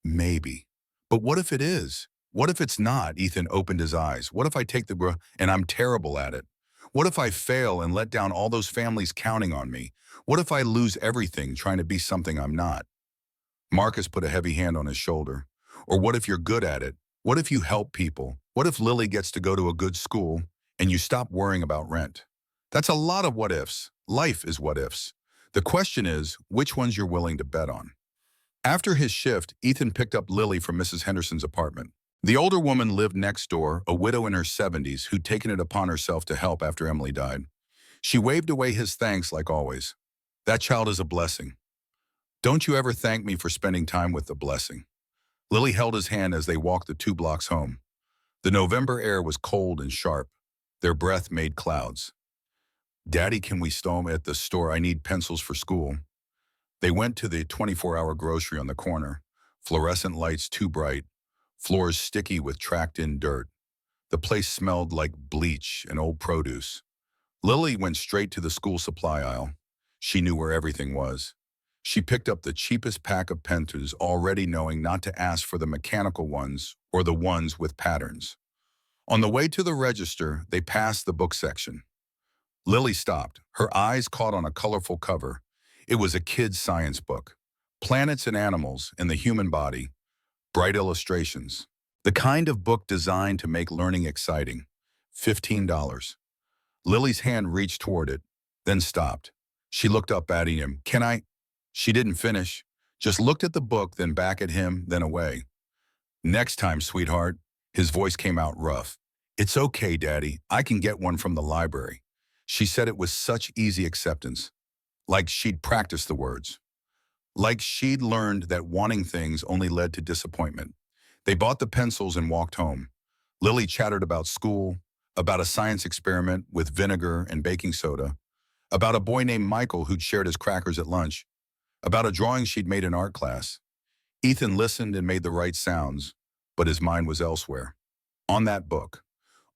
Maybe. But what if it is? What if it's not? Ethan opened his eyes. What if I take and I'm terrible at it? What if I fail and let down all those families counting on me? What if I lose everything trying to be something I'm not? Marcus put a heavy hand on his shoulder. Or what if you're good at it? What if you help people? What if Lily gets to go to a good school and you stop worrying about rent? That's a lot of what ifs. Life is what ifs. The question is, which ones you're willing to bet on? After his shift, Ethan picked up Lily from Mrs. Henderson's apartment. The older woman lived next door, a widow in her 70s who'd taken it upon herself to help after Emily died. She waved away his thanks like always. That child is a blessing. Don't you ever thank me for spending time with the blessing. Lily held his hand as they walked the 2 blocks home. The November air was cold and sharp. Their breath made clouds. "Daddy, can we stow 'em at the store? I need pencils for school." They went to the 24-hour grocery on the corner. Fluorescent lights too bright. Floors sticky with tracked-in dirt. The place smelled like bleach and old produce. Lily went straight to the school supply aisle. She knew where everything was. She picked up the cheapest pack of pencils, already knowing not to ask for the mechanical ones or the ones with patterns. On the way to the register, they passed the book section. Lily stopped. Her eyes caught on a colorful cover. It was a kid's science book. Planets and animals and the human body. Bright illustrations. The kind of book designed to make learning exciting. $15. Lily's hand reached toward it, then stopped. She looked up at him. "Can I?" She didn't finish. Just looked at the book, then back at him, then away. "Next time, sweetheart." His voice came out rough. "It's okay, Daddy. I can get one from the library." She said it with such easy acceptance, like she'd practiced the words, like she'd learned that wanting things only led to disappointment. They bought the pencils and walked home. Lily chattered about school, about a science experiment with vinegar and baking soda, about a boy named Michael who'd shared his crackers at lunch, about a drawing she'd made in art class. Ethan listened and made the right sounds, but his mind was elsewhere. On that book.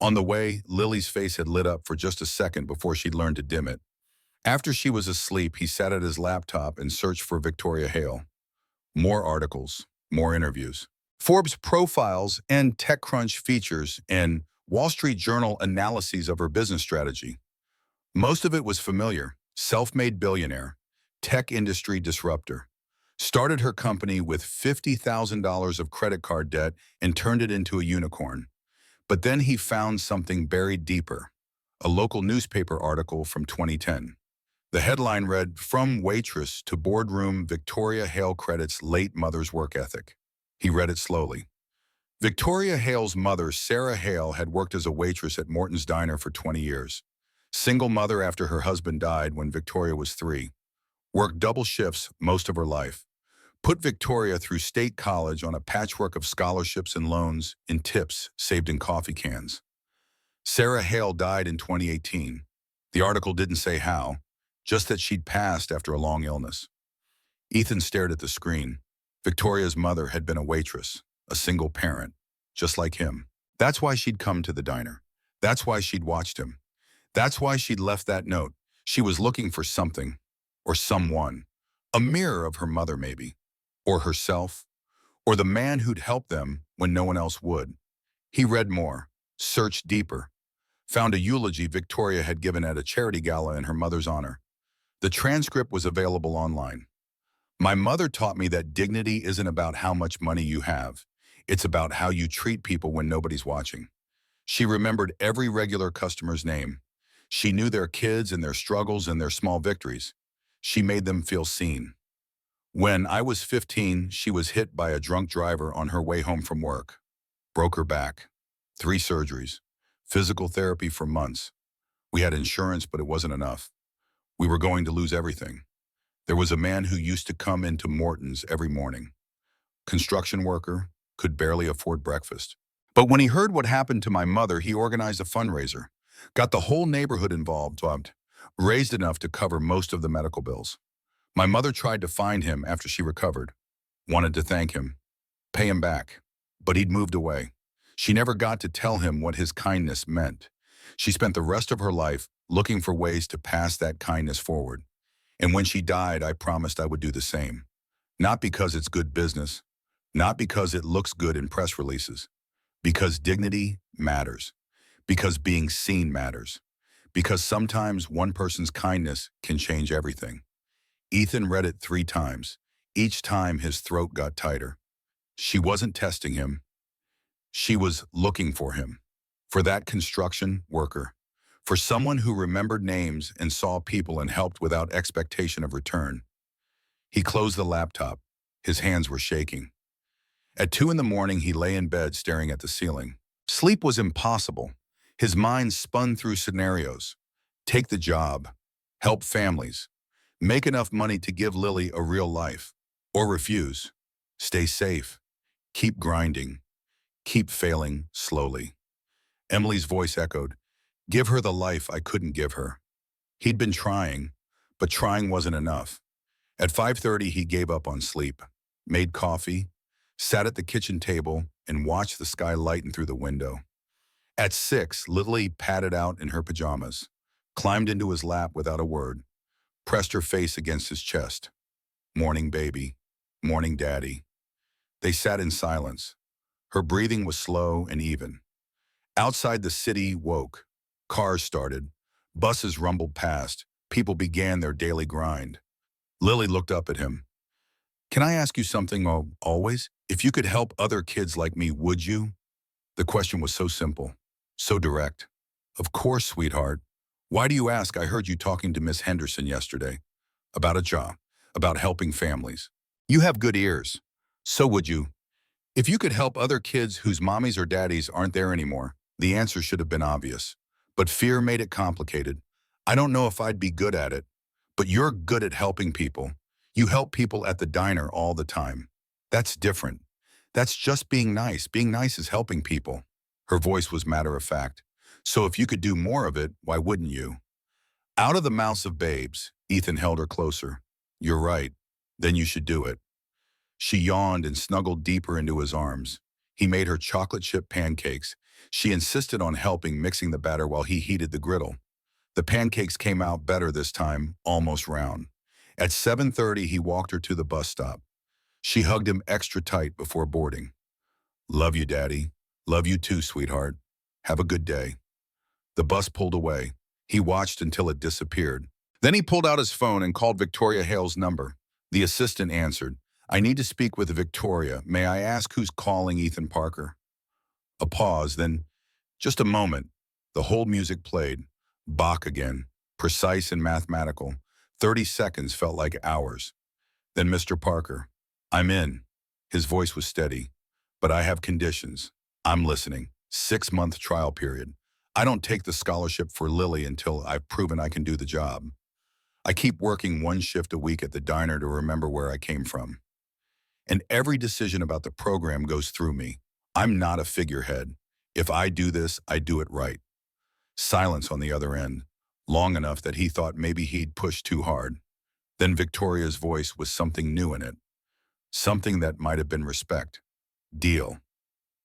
On the way, Lily's face had lit up for just a second before she'd learned to dim it. After she was asleep, he sat at his laptop and searched for Victoria Hale. More articles, more interviews. Forbes profiles and TechCrunch features and Wall Street Journal analyses of her business strategy. Most of it was familiar. Self-made billionaire, tech industry disruptor. Started her company with $50,000 of credit card debt and turned it into a unicorn. But then he found something buried deeper. A local newspaper article from 2010. The headline read, "From waitress to boardroom, Victoria Hale credits late mother's work ethic." He read it slowly. Victoria Hale's mother, Sarah Hale, had worked as a waitress at Morton's Diner for 20 years. Single mother after her husband died when Victoria was 3. Worked double shifts most of her life. Put Victoria through state college on a patchwork of scholarships and loans and tips saved in coffee cans. Sarah Hale died in 2018. The article didn't say how, just that she'd passed after a long illness. Ethan stared at the screen. Victoria's mother had been a waitress, a single parent, just like him. That's why she'd come to the diner. That's why she'd watched him. That's why she'd left that note. She was looking for something, or someone. A mirror of her mother, maybe. Or herself. Or the man who'd help them when no one else would. He read more, searched deeper. Found a eulogy Victoria had given at a charity gala in her mother's honor. The transcript was available online. "My mother taught me that dignity isn't about how much money you have. It's about how you treat people when nobody's watching." She remembered every regular customer's name. She knew their kids and their struggles and their small victories. She made them feel seen. When I was 15, she was hit by a drunk driver on her way home from work. Broke her back. 3 surgeries. Physical therapy for months. We had insurance, but it wasn't enough. We were going to lose everything. There was a man who used to come into Morton's every morning. Construction worker, could barely afford breakfast. But when he heard what happened to my mother, he organized a fundraiser. Got the whole neighborhood involved, raised enough to cover most of the medical bills. My mother tried to find him after she recovered. Wanted to thank him, pay him back. But he'd moved away. She never got to tell him what his kindness meant. She spent the rest of her life looking for ways to pass that kindness forward. And when she died, I promised I would do the same. Not because it's good business, not because it looks good in press releases, because dignity matters, because being seen matters, because sometimes one person's kindness can change everything. Ethan read it 3 times. Each time his throat got tighter. She wasn't testing him. She was looking for him. For that construction worker. For someone who remembered names and saw people and helped without expectation of return. He closed the laptop. His hands were shaking. At 2 in the morning, he lay in bed staring at the ceiling. Sleep was impossible. His mind spun through scenarios. Take the job. Help families. Make enough money to give Lily a real life. Or refuse. Stay safe. Keep grinding. Keep failing slowly. Emily's voice echoed. Give her the life I couldn't give her. He'd been trying, but trying wasn't enough. At 5:30, he gave up on sleep, made coffee, sat at the kitchen table, and watched the sky lighten through the window. At 6, Lily padded out in her pajamas, climbed into his lap without a word, pressed her face against his chest. Morning, baby. Morning, daddy. They sat in silence. Her breathing was slow and even. Outside, the city woke. Cars started. Buses rumbled past. People began their daily grind. Lily looked up at him. Can I ask you something always? If you could help other kids like me, would you? The question was so simple, so direct. Of course, sweetheart. Why do you ask? I heard you talking to Miss Henderson yesterday. About a job, about helping families. You have good ears. So would you. If you could help other kids whose mommies or daddies aren't there anymore, the answer should have been obvious. But fear made it complicated. I don't know if I'd be good at it, but you're good at helping people. You help people at the diner all the time. That's different. That's just being nice. Being nice is helping people. Her voice was matter of fact. So if you could do more of it, why wouldn't you? Out of the mouths of babes, Ethan held her closer. You're right. Then you should do it. She yawned and snuggled deeper into his arms. He made her chocolate chip pancakes. She insisted on helping mixing the batter while he heated the griddle. The pancakes came out better this time, almost round. At 7:30, he walked her to the bus stop. She hugged him extra tight before boarding. Love you, Daddy. Love you too, sweetheart. Have a good day. The bus pulled away. He watched until it disappeared. Then he pulled out his phone and called Victoria Hale's number. The assistant answered. I need to speak with Victoria. May I ask who's calling? Ethan Parker. A pause, then just a moment. The whole music played. Bach again, precise and mathematical. 30 seconds felt like hours. Then Mr. Parker. I'm in. His voice was steady. But I have conditions. I'm listening. 6-month trial period. I don't take the scholarship for Lily until I've proven I can do the job. I keep working 1 shift a week at the diner to remember where I came from. And every decision about the program goes through me. I'm not a figurehead. If I do this, I do it right. Silence on the other end, long enough that he thought maybe he'd pushed too hard. Then Victoria's voice was something new in it. Something that might have been respect. Deal.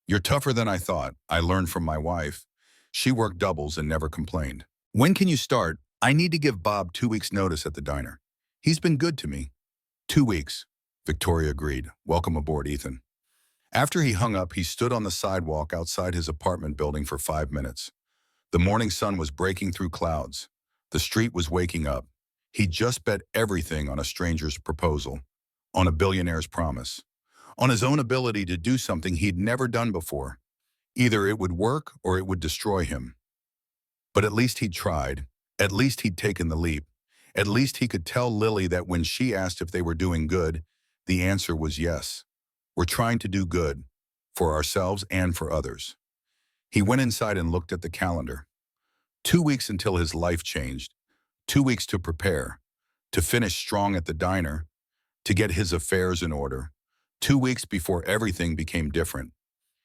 You're tougher than I thought. I learned from my wife. She worked doubles and never complained. When can you start? I need to give Bob 2 weeks' notice at the diner. He's been good to me. 2 weeks. Victoria agreed. Welcome aboard, Ethan. After he hung up, he stood on the sidewalk outside his apartment building for 5 minutes. The morning sun was breaking through clouds. The street was waking up. He just bet everything on a stranger's proposal, on a billionaire's promise, on his own ability to do something he'd never done before. Either it would work or it would destroy him. But at least he'd tried. At least he'd taken the leap. At least he could tell Lily that when she asked if they were doing good, the answer was yes. We're trying to do good, for ourselves and for others. He went inside and looked at the calendar. 2 weeks until his life changed. 2 weeks to prepare, to finish strong at the diner, to get his affairs in order. 2 weeks before everything became different.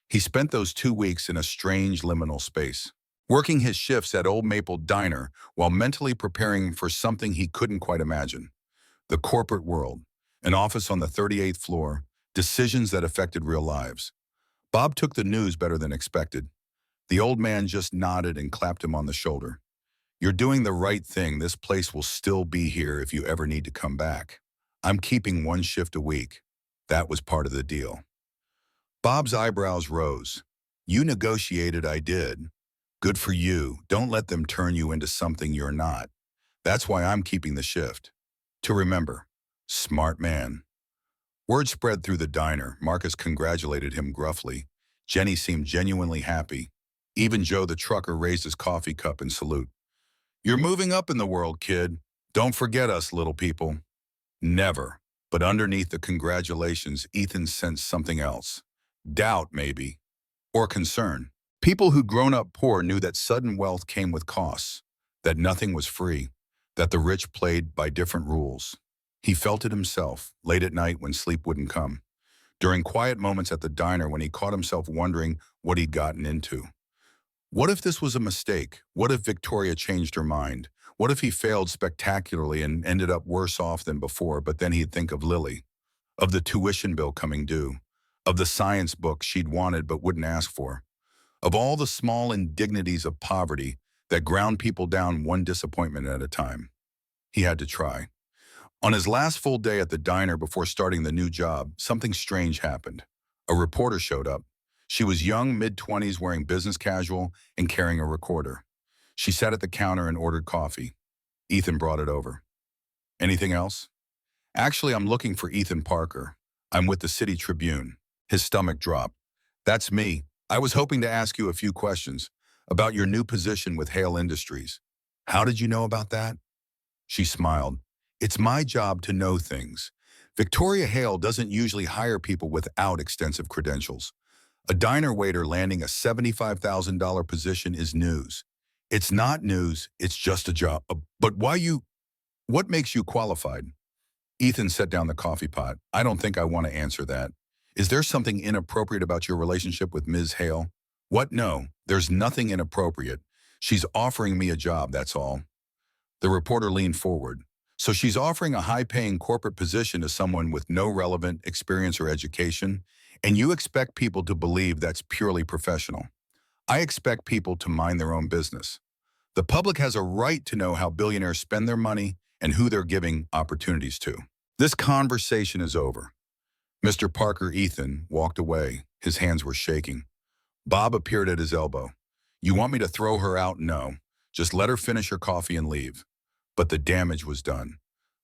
He spent those 2 weeks in a strange liminal space, working his shifts at Old Maple Diner while mentally preparing for something he couldn't quite imagine. The corporate world, an office on the 38th floor, decisions that affected real lives. Bob took the news better than expected. The old man just nodded and clapped him on the shoulder. You're doing the right thing. This place will still be here if you ever need to come back. I'm keeping 1 shift a week. That was part of the deal. Bob's eyebrows rose. You negotiated, I did. Good for you. Don't let them turn you into something you're not. That's why I'm keeping the shift. To remember, smart man. Word spread through the diner. Marcus congratulated him gruffly. Jenny seemed genuinely happy. Even Joe the trucker raised his coffee cup in salute. You're moving up in the world, kid. Don't forget us, little people. Never. But underneath the congratulations, Ethan sensed something else. Doubt, maybe. Or concern. People who'd grown up poor knew that sudden wealth came with costs, that nothing was free, that the rich played by different rules. He felt it himself, late at night when sleep wouldn't come, during quiet moments at the diner when he caught himself wondering what he'd gotten into. What if this was a mistake? What if Victoria changed her mind? What if he failed spectacularly and ended up worse off than before, but then he'd think of Lily, of the tuition bill coming due, of the science book she'd wanted but wouldn't ask for, of all the small indignities of poverty that ground people down one disappointment at a time. He had to try. On his last full day at the diner before starting the new job, something strange happened. A reporter showed up. She was young, mid-20s, wearing business casual and carrying a recorder. She sat at the counter and ordered coffee. Ethan brought it over. Anything else? Actually, I'm looking for Ethan Parker. I'm with the City Tribune. His stomach dropped. That's me. I was hoping to ask you a few questions about your new position with Hale Industries. How did you know about that? She smiled. It's my job to know things. Victoria Hale doesn't usually hire people without extensive credentials. A diner waiter landing a $75,000 position is news. It's not news, it's just a job. But what makes you qualified? Ethan set down the coffee pot. I don't think I want to answer that. Is there something inappropriate about your relationship with Ms. Hale? What? No, there's nothing inappropriate. She's offering me a job, that's all. The reporter leaned forward. So she's offering a high-paying corporate position to someone with no relevant experience or education, and you expect people to believe that's purely professional. I expect people to mind their own business. The public has a right to know how billionaires spend their money and who they're giving opportunities to. This conversation is over. Mr. Parker Ethan walked away. His hands were shaking. Bob appeared at his elbow. You want me to throw her out? No. Just let her finish her coffee and leave. But the damage was done.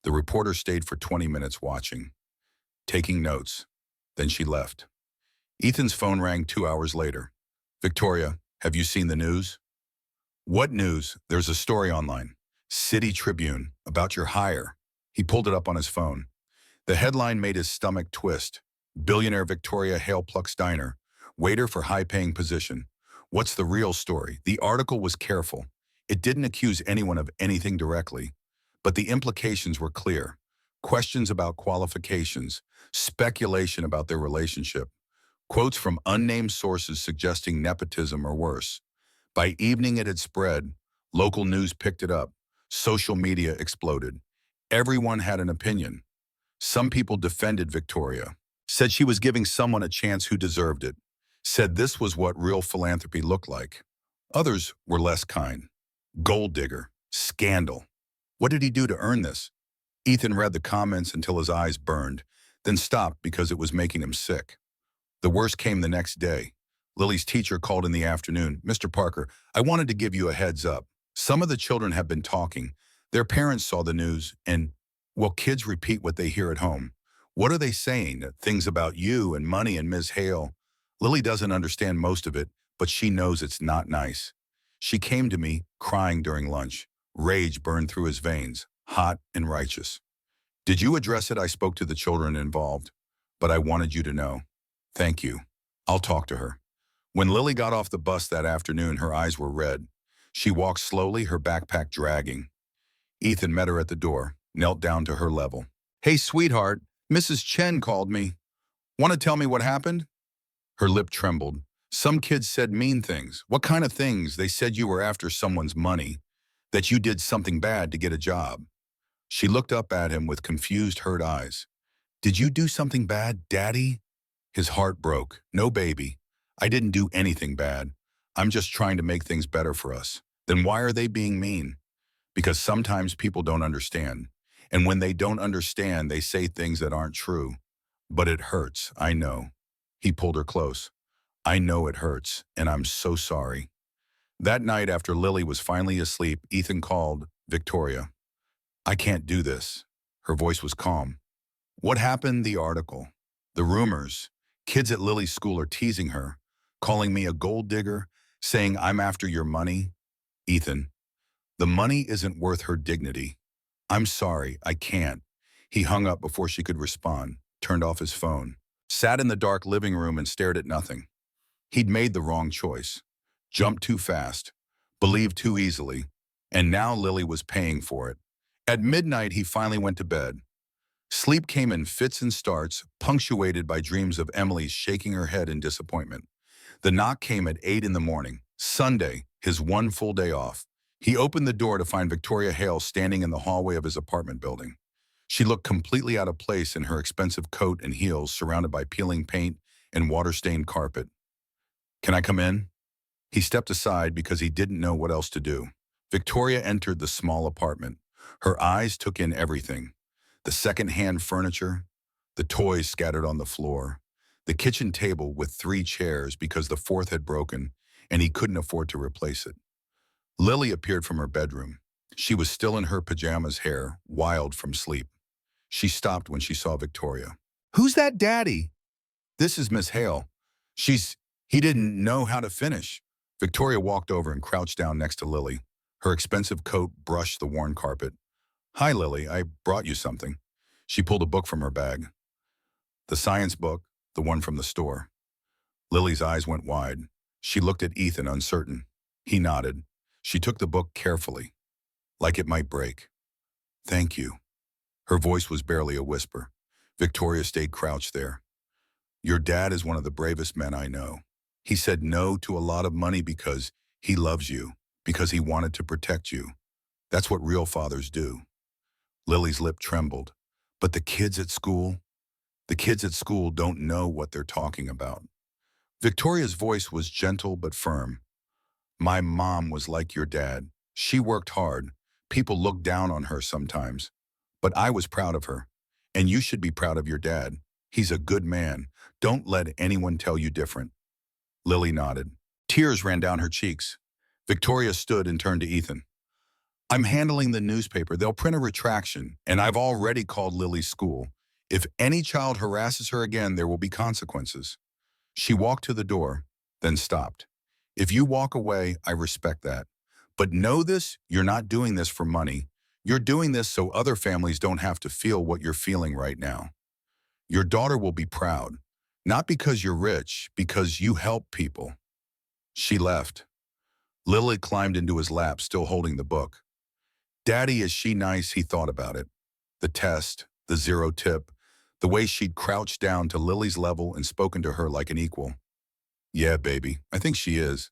The reporter stayed for 20 minutes watching, taking notes. Then she left. Ethan's phone rang 2 hours later. Victoria, have you seen the news? What news? There's a story online. City Tribune, about your hire. He pulled it up on his phone. The headline made his stomach twist. Billionaire Victoria Hale plucks diner. Waiter for high-paying position. What's the real story? The article was careful. It didn't accuse anyone of anything directly, but the implications were clear. Questions about qualifications, speculation about their relationship, quotes from unnamed sources suggesting nepotism or worse. By evening it had spread. Local news picked it up. Social media exploded. Everyone had an opinion. Some people defended Victoria, said she was giving someone a chance who deserved it, said this was what real philanthropy looked like. Others were less kind. Gold digger, scandal. What did he do to earn this? Ethan read the comments until his eyes burned, then stopped because it was making him sick. The worst came the next day. Lily's teacher called in the afternoon. Mr. Parker, I wanted to give you a heads up. Some of the children have been talking. Their parents saw the news and, well, kids repeat what they hear at home. What are they saying? Things about you and money and Ms. Hale. Lily doesn't understand most of it, but she knows it's not nice. She came to me, crying during lunch. Rage burned through his veins, hot and righteous. Did you address it? I spoke to the children involved, but I wanted you to know. Thank you. I'll talk to her. When Lily got off the bus that afternoon, her eyes were red. She walked slowly, her backpack dragging. Ethan met her at the door, knelt down to her level. Hey, sweetheart, Mrs. Chen called me. Want to tell me what happened? Her lip trembled. Some kids said mean things. What kind of things? They said you were after someone's money, that you did something bad to get a job. She looked up at him with confused, hurt eyes. Did you do something bad, Daddy? His heart broke. No, baby. I didn't do anything bad. I'm just trying to make things better for us. Then why are they being mean? Because sometimes people don't understand. And when they don't understand, they say things that aren't true. But it hurts, I know. He pulled her close. I know it hurts, and I'm so sorry. That night after Lily was finally asleep, Ethan called Victoria. I can't do this. Her voice was calm. What happened? The article. The rumors. Kids at Lily's school are teasing her, calling me a gold digger, saying I'm after your money. Ethan, the money isn't worth her dignity. I'm sorry, I can't. He hung up before she could respond, turned off his phone, sat in the dark living room and stared at nothing. He'd made the wrong choice, jumped too fast, believed too easily, and now Lily was paying for it. At midnight, he finally went to bed. Sleep came in fits and starts, punctuated by dreams of Emily's shaking her head in disappointment. The knock came at 8 in the morning. Sunday, his one full day off. He opened the door to find Victoria Hale standing in the hallway of his apartment building. She looked completely out of place in her expensive coat and heels surrounded by peeling paint and water-stained carpet. "Can I come in?" He stepped aside because he didn't know what else to do. Victoria entered the small apartment. Her eyes took in everything. The second-hand furniture, the toys scattered on the floor, the kitchen table with 3 chairs because the fourth had broken and he couldn't afford to replace it. Lily appeared from her bedroom. She was still in her pajamas, hair wild from sleep. She stopped when she saw Victoria. "Who's that daddy?" "This is Miss Hale. He didn't know how to finish." Victoria walked over and crouched down next to Lily. Her expensive coat brushed the worn carpet. "Hi, Lily, I brought you something." She pulled a book from her bag. The science book, the one from the store. Lily's eyes went wide. She looked at Ethan, uncertain. He nodded. She took the book carefully, like it might break. "Thank you." Her voice was barely a whisper. Victoria stayed crouched there. "Your dad is one of the bravest men I know. He said no to a lot of money because he loves you, because he wanted to protect you. That's what real fathers do." Lily's lip trembled. "But the kids at school? The kids at school don't know what they're talking about." Victoria's voice was gentle but firm. "My mom was like your dad. She worked hard. People looked down on her sometimes. But I was proud of her. And you should be proud of your dad. He's a good man. Don't let anyone tell you different." Lily nodded. Tears ran down her cheeks. Victoria stood and turned to Ethan. "I'm handling the newspaper. They'll print a retraction, and I've already called Lily's school. If any child harasses her again, there will be consequences." She walked to the door, then stopped. "If you walk away, I respect that. But know this, you're not doing this for money. You're doing this so other families don't have to feel what you're feeling right now. Your daughter will be proud, not because you're rich, because you help people." She left. Lily climbed into his lap, still holding the book. "Daddy, is she nice?" He thought about it. The test, the 0 tip, the way she'd crouched down to Lily's level and spoken to her like an equal. "Yeah, baby, I think she is.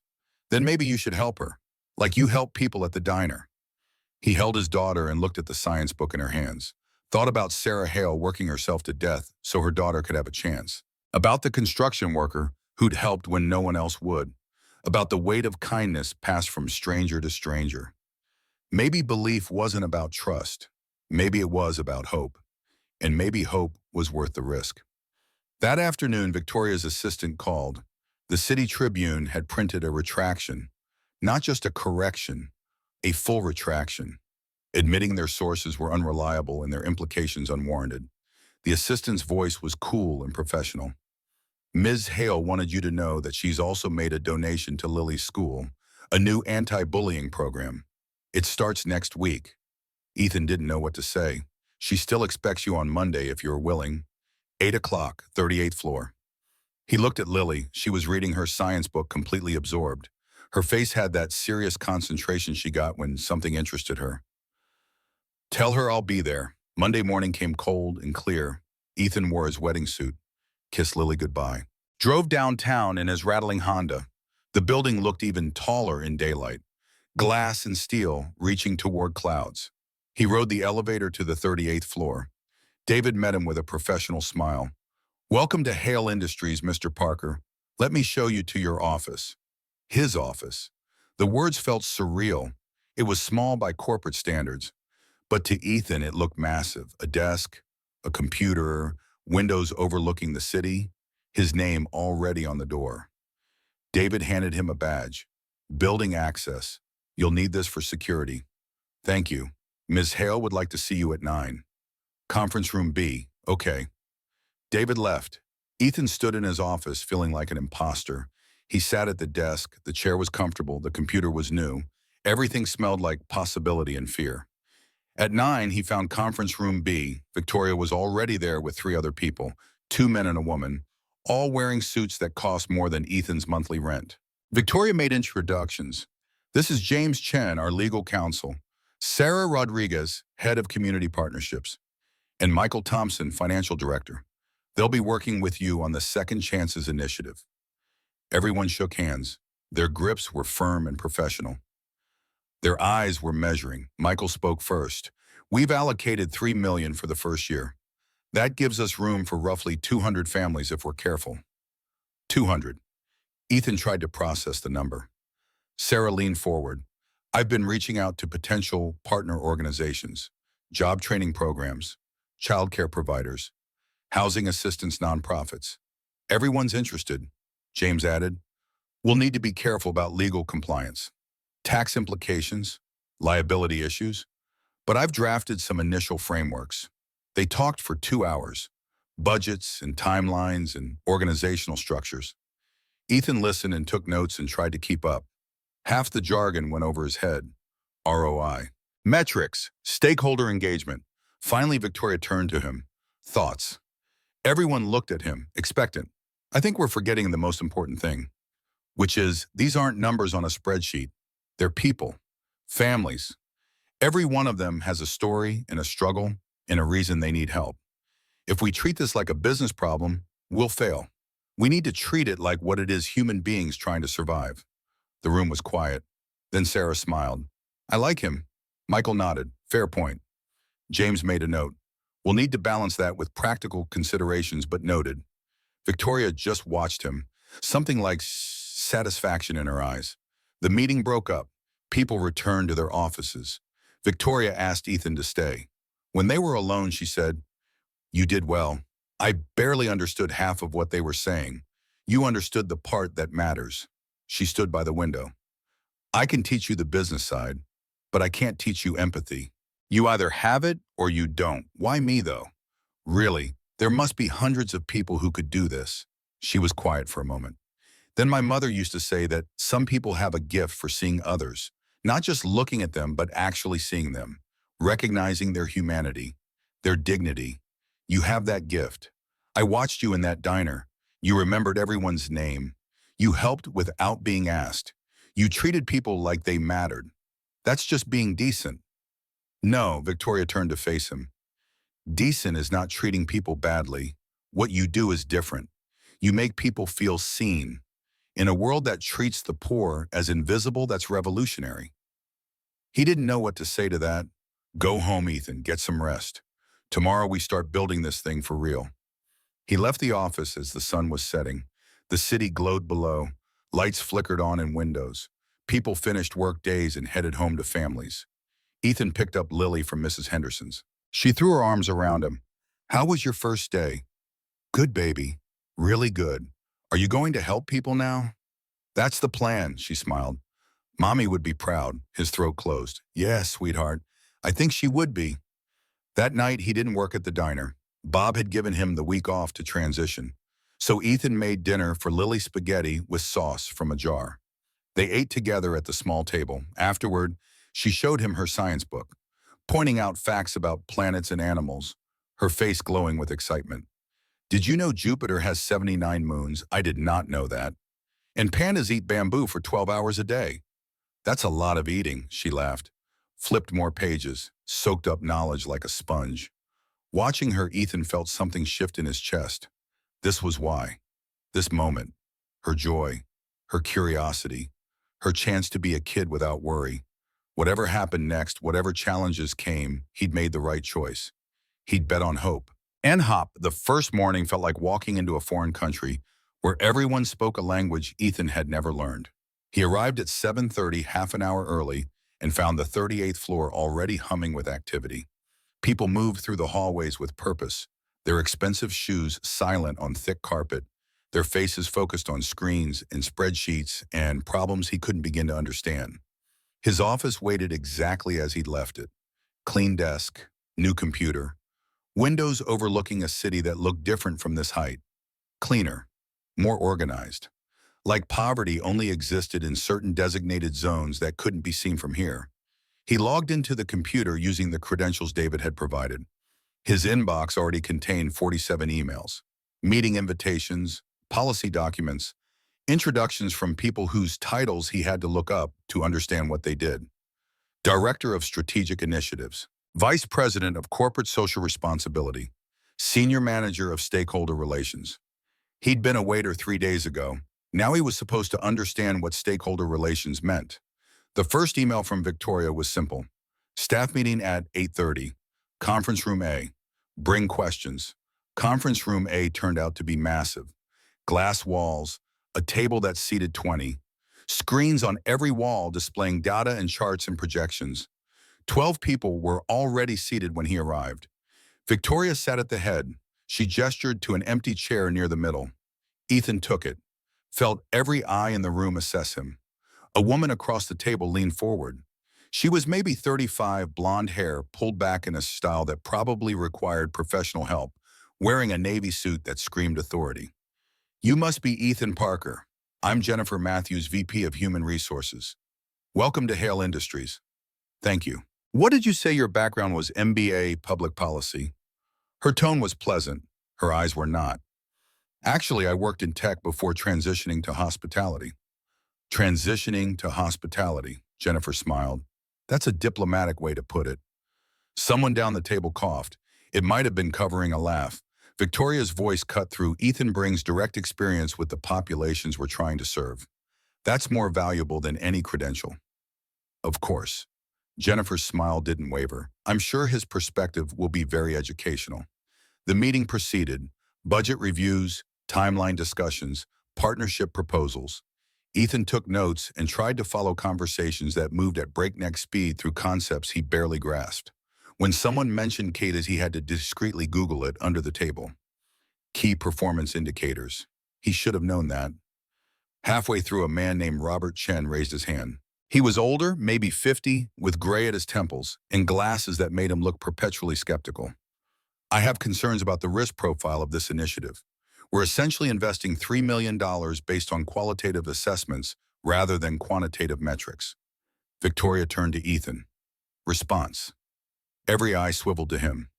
Then maybe you should help her, like you help people at the diner." He held his daughter and looked at the science book in her hands. Thought about Sarah Hale working herself to death so her daughter could have a chance. About the construction worker who'd helped when no one else would. About the weight of kindness passed from stranger to stranger. Maybe belief wasn't about trust. Maybe it was about hope. And maybe hope was worth the risk. That afternoon, Victoria's assistant called. The City Tribune had printed a retraction, not just a correction, a full retraction, admitting their sources were unreliable and their implications unwarranted. The assistant's voice was cool and professional. "Ms. Hale wanted you to know that she's also made a donation to Lily's school, a new anti-bullying program. It starts next week." Ethan didn't know what to say. "She still expects you on Monday if you're willing. 8 o'clock, 38th floor." He looked at Lily. She was reading her science book, completely absorbed. Her face had that serious concentration she got when something interested her. "Tell her I'll be there." Monday morning came cold and clear. Ethan wore his wedding suit, kissed Lily goodbye, drove downtown in his rattling Honda. The building looked even taller in daylight, glass and steel reaching toward clouds. He rode the elevator to the 38th floor. David met him with a professional smile. "Welcome to Hale Industries, Mr. Parker. Let me show you to your office." His office. The words felt surreal. It was small by corporate standards. But to Ethan, it looked massive. A desk, a computer, windows overlooking the city, his name already on the door. David handed him a badge. "Building access. You'll need this for security." "Thank you. Ms. Hale would like to see you at 9. Conference room B. Okay." David left. Ethan stood in his office feeling like an imposter. He sat at the desk. The chair was comfortable. The computer was new. Everything smelled like possibility and fear. At 9, he found conference room B. Victoria was already there with 3 other people, 2 men and a woman, all wearing suits that cost more than Ethan's monthly rent. Victoria made introductions. "This is James Chen, our legal counsel. Sarah Rodriguez, head of community partnerships. And Michael Thompson, financial director. They'll be working with you on the Second Chances initiative." Everyone shook hands. Their grips were firm and professional. Their eyes were measuring. Michael spoke first. We've allocated $3 million for the first year. That gives us room for roughly 200 families if we're careful. 200. Ethan tried to process the number. Sarah leaned forward. I've been reaching out to potential partner organizations, job training programs, childcare providers, housing assistance nonprofits. Everyone's interested, James added. We'll need to be careful about legal compliance, tax implications, liability issues, but I've drafted some initial frameworks. They talked for 2 hours, budgets and timelines and organizational structures. Ethan listened and took notes and tried to keep up. Half the jargon went over his head. ROI. Metrics. Stakeholder engagement. Finally, Victoria turned to him. Thoughts. Everyone looked at him, expectant. I think we're forgetting the most important thing, which is these aren't numbers on a spreadsheet. They're people, families. Every one of them has a story and a struggle and a reason they need help. If we treat this like a business problem, we'll fail. We need to treat it like what it is, human beings trying to survive. The room was quiet. Then Sarah smiled. I like him. Michael nodded. Fair point. James made a note. We'll need to balance that with practical considerations, but noted. Victoria just watched him, something like satisfaction in her eyes. The meeting broke up. People returned to their offices. Victoria asked Ethan to stay. When they were alone, she said, You did well. I barely understood half of what they were saying. You understood the part that matters. She stood by the window. I can teach you the business side, but I can't teach you empathy. You either have it or you don't. Why me, though? Really, there must be hundreds of people who could do this. She was quiet for a moment. Then my mother used to say that some people have a gift for seeing others, not just looking at them, but actually seeing them, recognizing their humanity, their dignity. You have that gift. I watched you in that diner. You remembered everyone's name. You helped without being asked. You treated people like they mattered. That's just being decent. No, Victoria turned to face him. Decent is not treating people badly. What you do is different. You make people feel seen. In a world that treats the poor as invisible, that's revolutionary. He didn't know what to say to that. Go home, Ethan. Get some rest. Tomorrow we start building this thing for real. He left the office as the sun was setting. The city glowed below. Lights flickered on in windows. People finished work days and headed home to families. Ethan picked up Lily from Mrs. Henderson's. She threw her arms around him. How was your first day? Good, baby. Really good. Are you going to help people now? That's the plan, she smiled. Mommy would be proud. His throat closed. Yes, sweetheart. I think she would be. That night, he didn't work at the diner. Bob had given him the week off to transition. So Ethan made dinner for Lily spaghetti with sauce from a jar. They ate together at the small table. Afterward, she showed him her science book, pointing out facts about planets and animals, her face glowing with excitement. Did you know Jupiter has 79 moons? I did not know that. And pandas eat bamboo for 12 hours a day. That's a lot of eating, she laughed. Flipped more pages, soaked up knowledge like a sponge. Watching her, Ethan felt something shift in his chest. This was why. This moment. Her joy. Her curiosity. Her chance to be a kid without worry. Whatever happened next, whatever challenges came, he'd made the right choice. He'd bet on hope. Hop, the first morning felt like walking into a foreign country where everyone spoke a language Ethan had never learned. He arrived at 7:30, half an hour early, and found the 38th floor already humming with activity. People moved through the hallways with purpose, their expensive shoes silent on thick carpet, their faces focused on screens and spreadsheets and problems he couldn't begin to understand. His office waited exactly as he'd left it. Clean desk, new computer, windows overlooking a city that looked different from this height. Cleaner, more organized. Like poverty only existed in certain designated zones that couldn't be seen from here. He logged into the computer using the credentials David had provided. His inbox already contained 47 emails, meeting invitations, policy documents, introductions from people whose titles he had to look up to understand what they did. Director of Strategic Initiatives, Vice President of Corporate Social Responsibility, Senior Manager of Stakeholder Relations. He'd been a waiter 3 days ago. Now he was supposed to understand what stakeholder relations meant. The first email from Victoria was simple. Staff meeting at 8:30. Conference room A. Bring questions. Conference room A turned out to be massive. Glass walls, a table that seated 20, screens on every wall displaying data and charts and projections. 12 people were already seated when he arrived. Victoria sat at the head. She gestured to an empty chair near the middle. Ethan took it, felt every eye in the room assess him. A woman across the table leaned forward. She was maybe 35, blonde hair pulled back in a style that probably required professional help, wearing a navy suit that screamed authority. You must be Ethan Parker. I'm Jennifer Matthews, VP of Human Resources. Welcome to Hale Industries. Thank you. What did you say your background was? MBA, Public Policy. Her tone was pleasant. Her eyes were not. Actually, I worked in tech before transitioning to hospitality. Transitioning to hospitality, Jennifer smiled. That's a diplomatic way to put it. Someone down the table coughed. It might have been covering a laugh. Victoria's voice cut through. Ethan brings direct experience with the populations we're trying to serve. That's more valuable than any credential. Of course. Jennifer's smile didn't waver. I'm sure his perspective will be very educational. The meeting proceeded. Budget reviews, timeline discussions, partnership proposals. Ethan took notes and tried to follow conversations that moved at breakneck speed through concepts he barely grasped. When someone mentioned cadence, he had to discreetly Google it under the table. Key performance indicators. He should have known that. Halfway through, a man named Robert Chen raised his hand. He was older, maybe 50, with gray at his temples and glasses that made him look perpetually skeptical. I have concerns about the risk profile of this initiative. We're essentially investing $3 million based on qualitative assessments rather than quantitative metrics. Victoria turned to Ethan. Response. Every eye swiveled to him.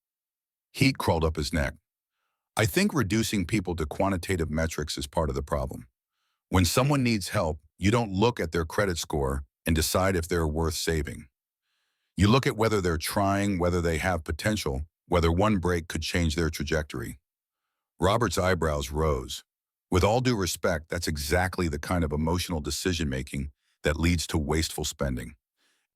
Heat crawled up his neck. I think reducing people to quantitative metrics is part of the problem. When someone needs help, you don't look at their credit score and decide if they're worth saving. You look at whether they're trying, whether they have potential, whether one break could change their trajectory. Robert's eyebrows rose. With all due respect, that's exactly the kind of emotional decision-making that leads to wasteful spending.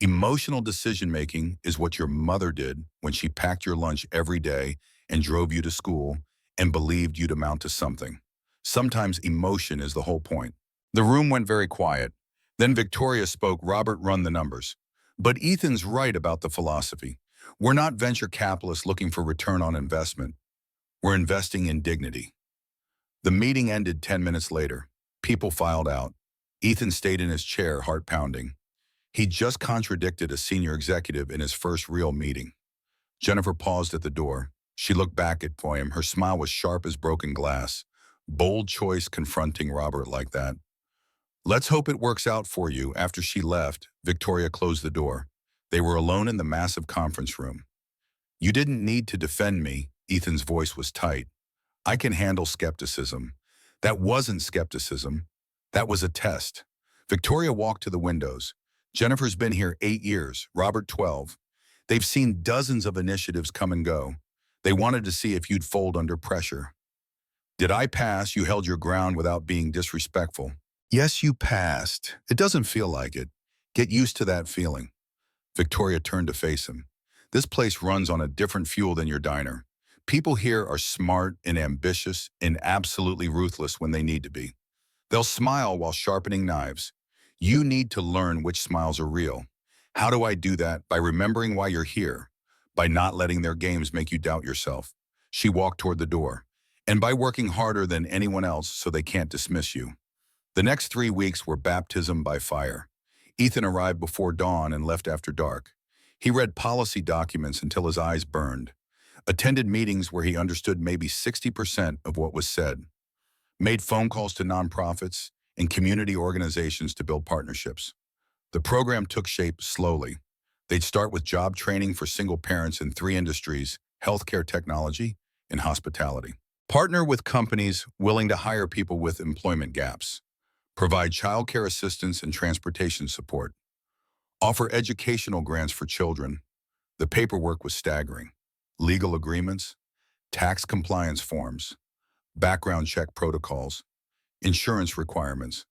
Emotional decision-making is what your mother did when she packed your lunch every day and drove you to school and believed you'd amount to something. Sometimes emotion is the whole point. The room went very quiet. Then Victoria spoke. Robert, run the numbers. But Ethan's right about the philosophy. We're not venture capitalists looking for return on investment. We're investing in dignity. The meeting ended 10 minutes later. People filed out. Ethan stayed in his chair, heart pounding. He just contradicted a senior executive in his first real meeting. Jennifer paused at the door. She looked back at him. Her smile was sharp as broken glass. Bold choice confronting Robert like that. Let's hope it works out for you. After she left, Victoria closed the door. They were alone in the massive conference room. You didn't need to defend me. Ethan's voice was tight. I can handle skepticism. That wasn't skepticism. That was a test. Victoria walked to the windows. Jennifer's been here 8 years, Robert 12. They've seen dozens of initiatives come and go. They wanted to see if you'd fold under pressure. Did I pass? You held your ground without being disrespectful. Yes, you passed. It doesn't feel like it. Get used to that feeling. Victoria turned to face him. This place runs on a different fuel than your diner. People here are smart and ambitious and absolutely ruthless when they need to be. They'll smile while sharpening knives. You need to learn which smiles are real. How do I do that? By remembering why you're here. By not letting their games make you doubt yourself. She walked toward the door. And by working harder than anyone else so they can't dismiss you. The next 3 weeks were baptism by fire. Ethan arrived before dawn and left after dark. He read policy documents until his eyes burned. Attended meetings where he understood maybe 60% of what was said. Made phone calls to nonprofits and community organizations to build partnerships. The program took shape slowly. They'd start with job training for single parents in 3 industries: healthcare, technology, and hospitality. Partner with companies willing to hire people with employment gaps. Provide childcare assistance and transportation support. Offer educational grants for children. The paperwork was staggering. Legal agreements, tax compliance forms, background check protocols. insurance requirements.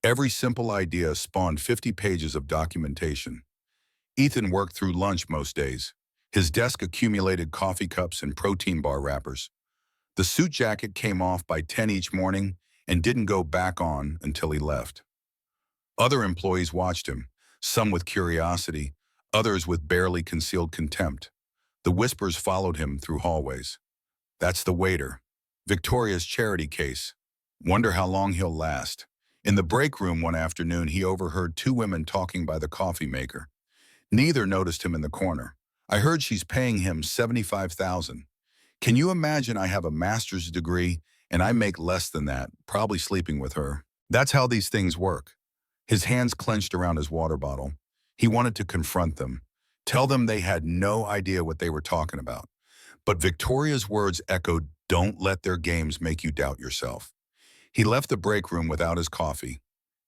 Every simple idea spawned 50 pages of documentation. Ethan worked through lunch most days. His desk accumulated coffee cups and protein bar wrappers. The suit jacket came off by 10 each morning and didn't go back on until he left. Other employees watched him, some with curiosity, others with barely concealed contempt. The whispers followed him through hallways. That's the waiter. Victoria's charity case. Wonder how long he'll last. In the break room one afternoon, he overheard two women talking by the coffee maker. Neither noticed him in the corner. I heard she's paying him $75,000. Can you imagine I have a master's degree and I make less than that, probably sleeping with her? That's how these things work. His hands clenched around his water bottle. He wanted to confront them, tell them they had no idea what they were talking about. But Victoria's words echoed, "Don't let their games make you doubt yourself." He left the break room without his coffee.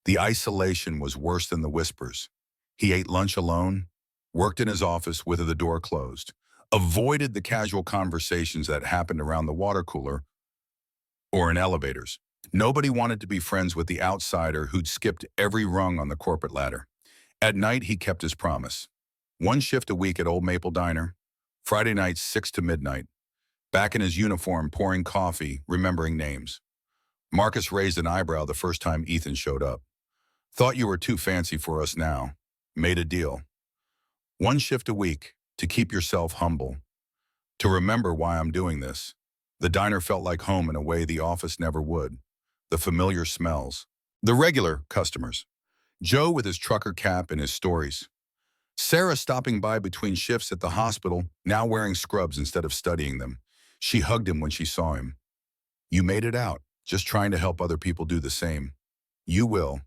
The isolation was worse than the whispers. He ate lunch alone, worked in his office with the door closed, avoided the casual conversations that happened around the water cooler or in elevators. Nobody wanted to be friends with the outsider who'd skipped every rung on the corporate ladder. At night, he kept his promise. One shift a week at Old Maple Diner, Friday nights 6 to midnight. Back in his uniform, pouring coffee, remembering names. Marcus raised an eyebrow the first time Ethan showed up. Thought you were too fancy for us now. Made a deal. One shift a week, to keep yourself humble. To remember why I'm doing this. The diner felt like home in a way the office never would. The familiar smells. The regular customers. Joe with his trucker cap and his stories. Sarah stopping by between shifts at the hospital, now wearing scrubs instead of studying them. She hugged him when she saw him. You made it out, just trying to help other people do the same. You will.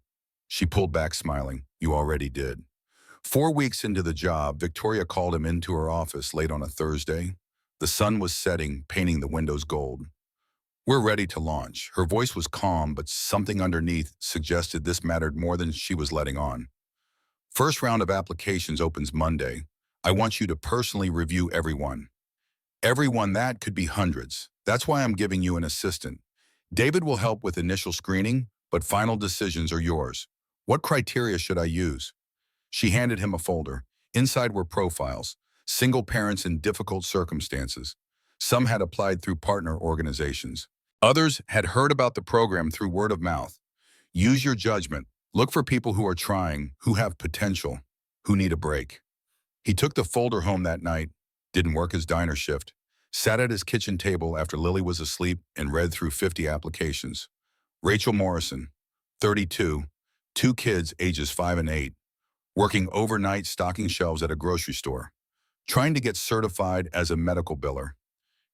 She pulled back smiling. You already did. 4 weeks into the job, Victoria called him into her office late on a Thursday. The sun was setting, painting the windows gold. We're ready to launch. Her voice was calm, but something underneath suggested this mattered more than she was letting on. First round of applications opens Monday. I want you to personally review everyone. Everyone, that could be hundreds. That's why I'm giving you an assistant. David will help with initial screening, but final decisions are yours. What criteria should I use? She handed him a folder. Inside were profiles, single parents in difficult circumstances. Some had applied through partner organizations. Others had heard about the program through word of mouth. Use your judgment. Look for people who are trying, who have potential, who need a break. He took the folder home that night, didn't work his diner shift, sat at his kitchen table after Lily was asleep and read through 50 applications. Rachel Morrison, 32, 2 kids ages 5 and 8, working overnight stocking shelves at a grocery store, trying to get certified as a medical biller,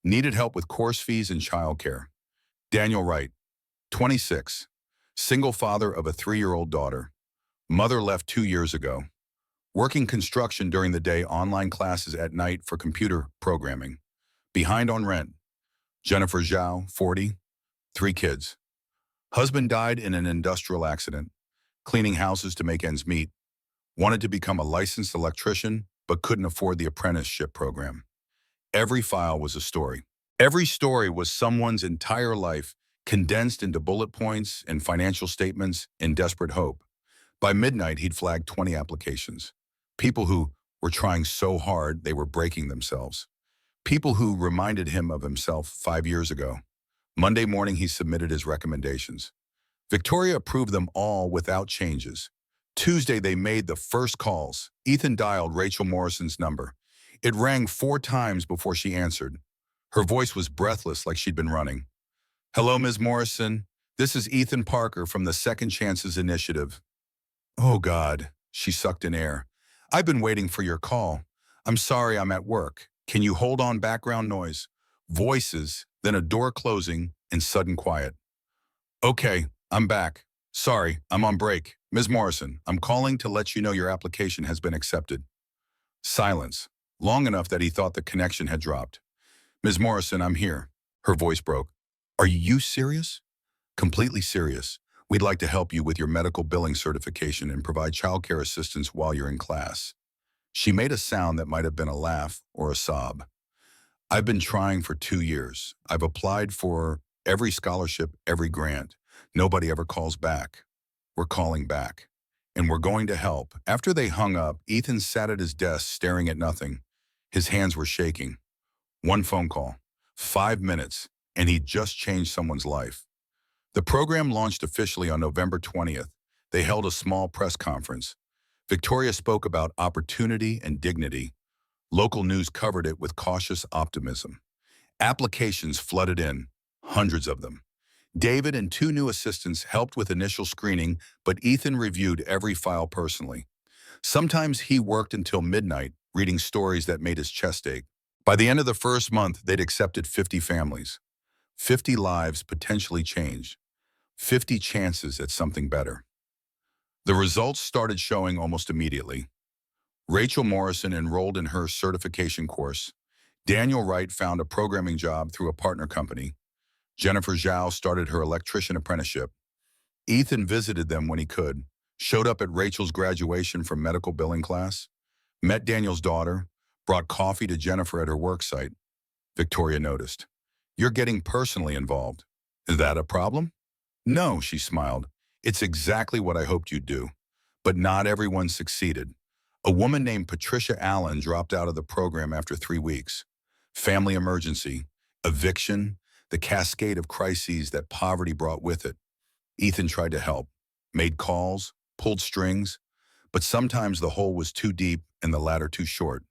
needed help with course fees and childcare. Daniel Wright, 26, single father of a 3-year-old daughter, mother left 2 years ago, working construction during the day, online classes at night for computer programming, behind on rent. Jennifer Zhao, 40, 3 kids. Husband died in an industrial accident, cleaning houses to make ends meet. Wanted to become a licensed electrician, but couldn't afford the apprenticeship program. Every file was a story. Every story was someone's entire life, condensed into bullet points and financial statements in desperate hope. By midnight, he'd flagged 20 applications. People who were trying so hard they were breaking themselves. People who reminded him of himself 5 years ago. Monday morning, he submitted his recommendations. Victoria approved them all without changes. Tuesday, they made the first calls. Ethan dialed Rachel Morrison's number. It rang 4 times before she answered. Her voice was breathless, like she'd been running. Hello, Ms. Morrison. This is Ethan Parker from the Second Chances Initiative. Oh, God, she sucked in air. I've been waiting for your call. I'm sorry, I'm at work. Can you hold on? Background noise, voices, then a door closing and sudden quiet. Okay, I'm back. Sorry, I'm on break. Ms. Morrison, I'm calling to let you know your application has been accepted. Silence, long enough that he thought the connection had dropped. Ms. Morrison, I'm here. Her voice broke. Are you serious? Completely serious. We'd like to help you with your medical billing certification and provide childcare assistance while you're in class. She made a sound that might have been a laugh or a sob. I've been trying for 2 years. I've applied for every scholarship, every grant. Nobody ever calls back. We're calling back. And we're going to help. After they hung up, Ethan sat at his desk staring at nothing. His hands were shaking. One phone call, 5 minutes, and he'd just changed someone's life. The program launched officially on November 20th. They held a small press conference. Victoria spoke about opportunity and dignity. Local news covered it with cautious optimism. Applications flooded in, hundreds of them. David and two new assistants helped with initial screening, but Ethan reviewed every file personally. Sometimes he worked until midnight, reading stories that made his chest ache. By the end of the first month, they'd accepted 50 families. 50 lives potentially changed. 50 chances at something better. The results started showing almost immediately. Rachel Morrison enrolled in her certification course. Daniel Wright found a programming job through a partner company. Jennifer Zhao started her electrician apprenticeship. Ethan visited them when he could, showed up at Rachel's graduation from medical billing class, met Daniel's daughter, brought coffee to Jennifer at her work site. Victoria noticed. "You're getting personally involved. Is that a problem?" "No," she smiled. "It's exactly what I hoped you'd do." But not everyone succeeded. A woman named Patricia Allen dropped out of the program after 3 weeks. Family emergency, eviction, the cascade of crises that poverty brought with it. Ethan tried to help, made calls, pulled strings, but sometimes the hole was too deep and the ladder too short.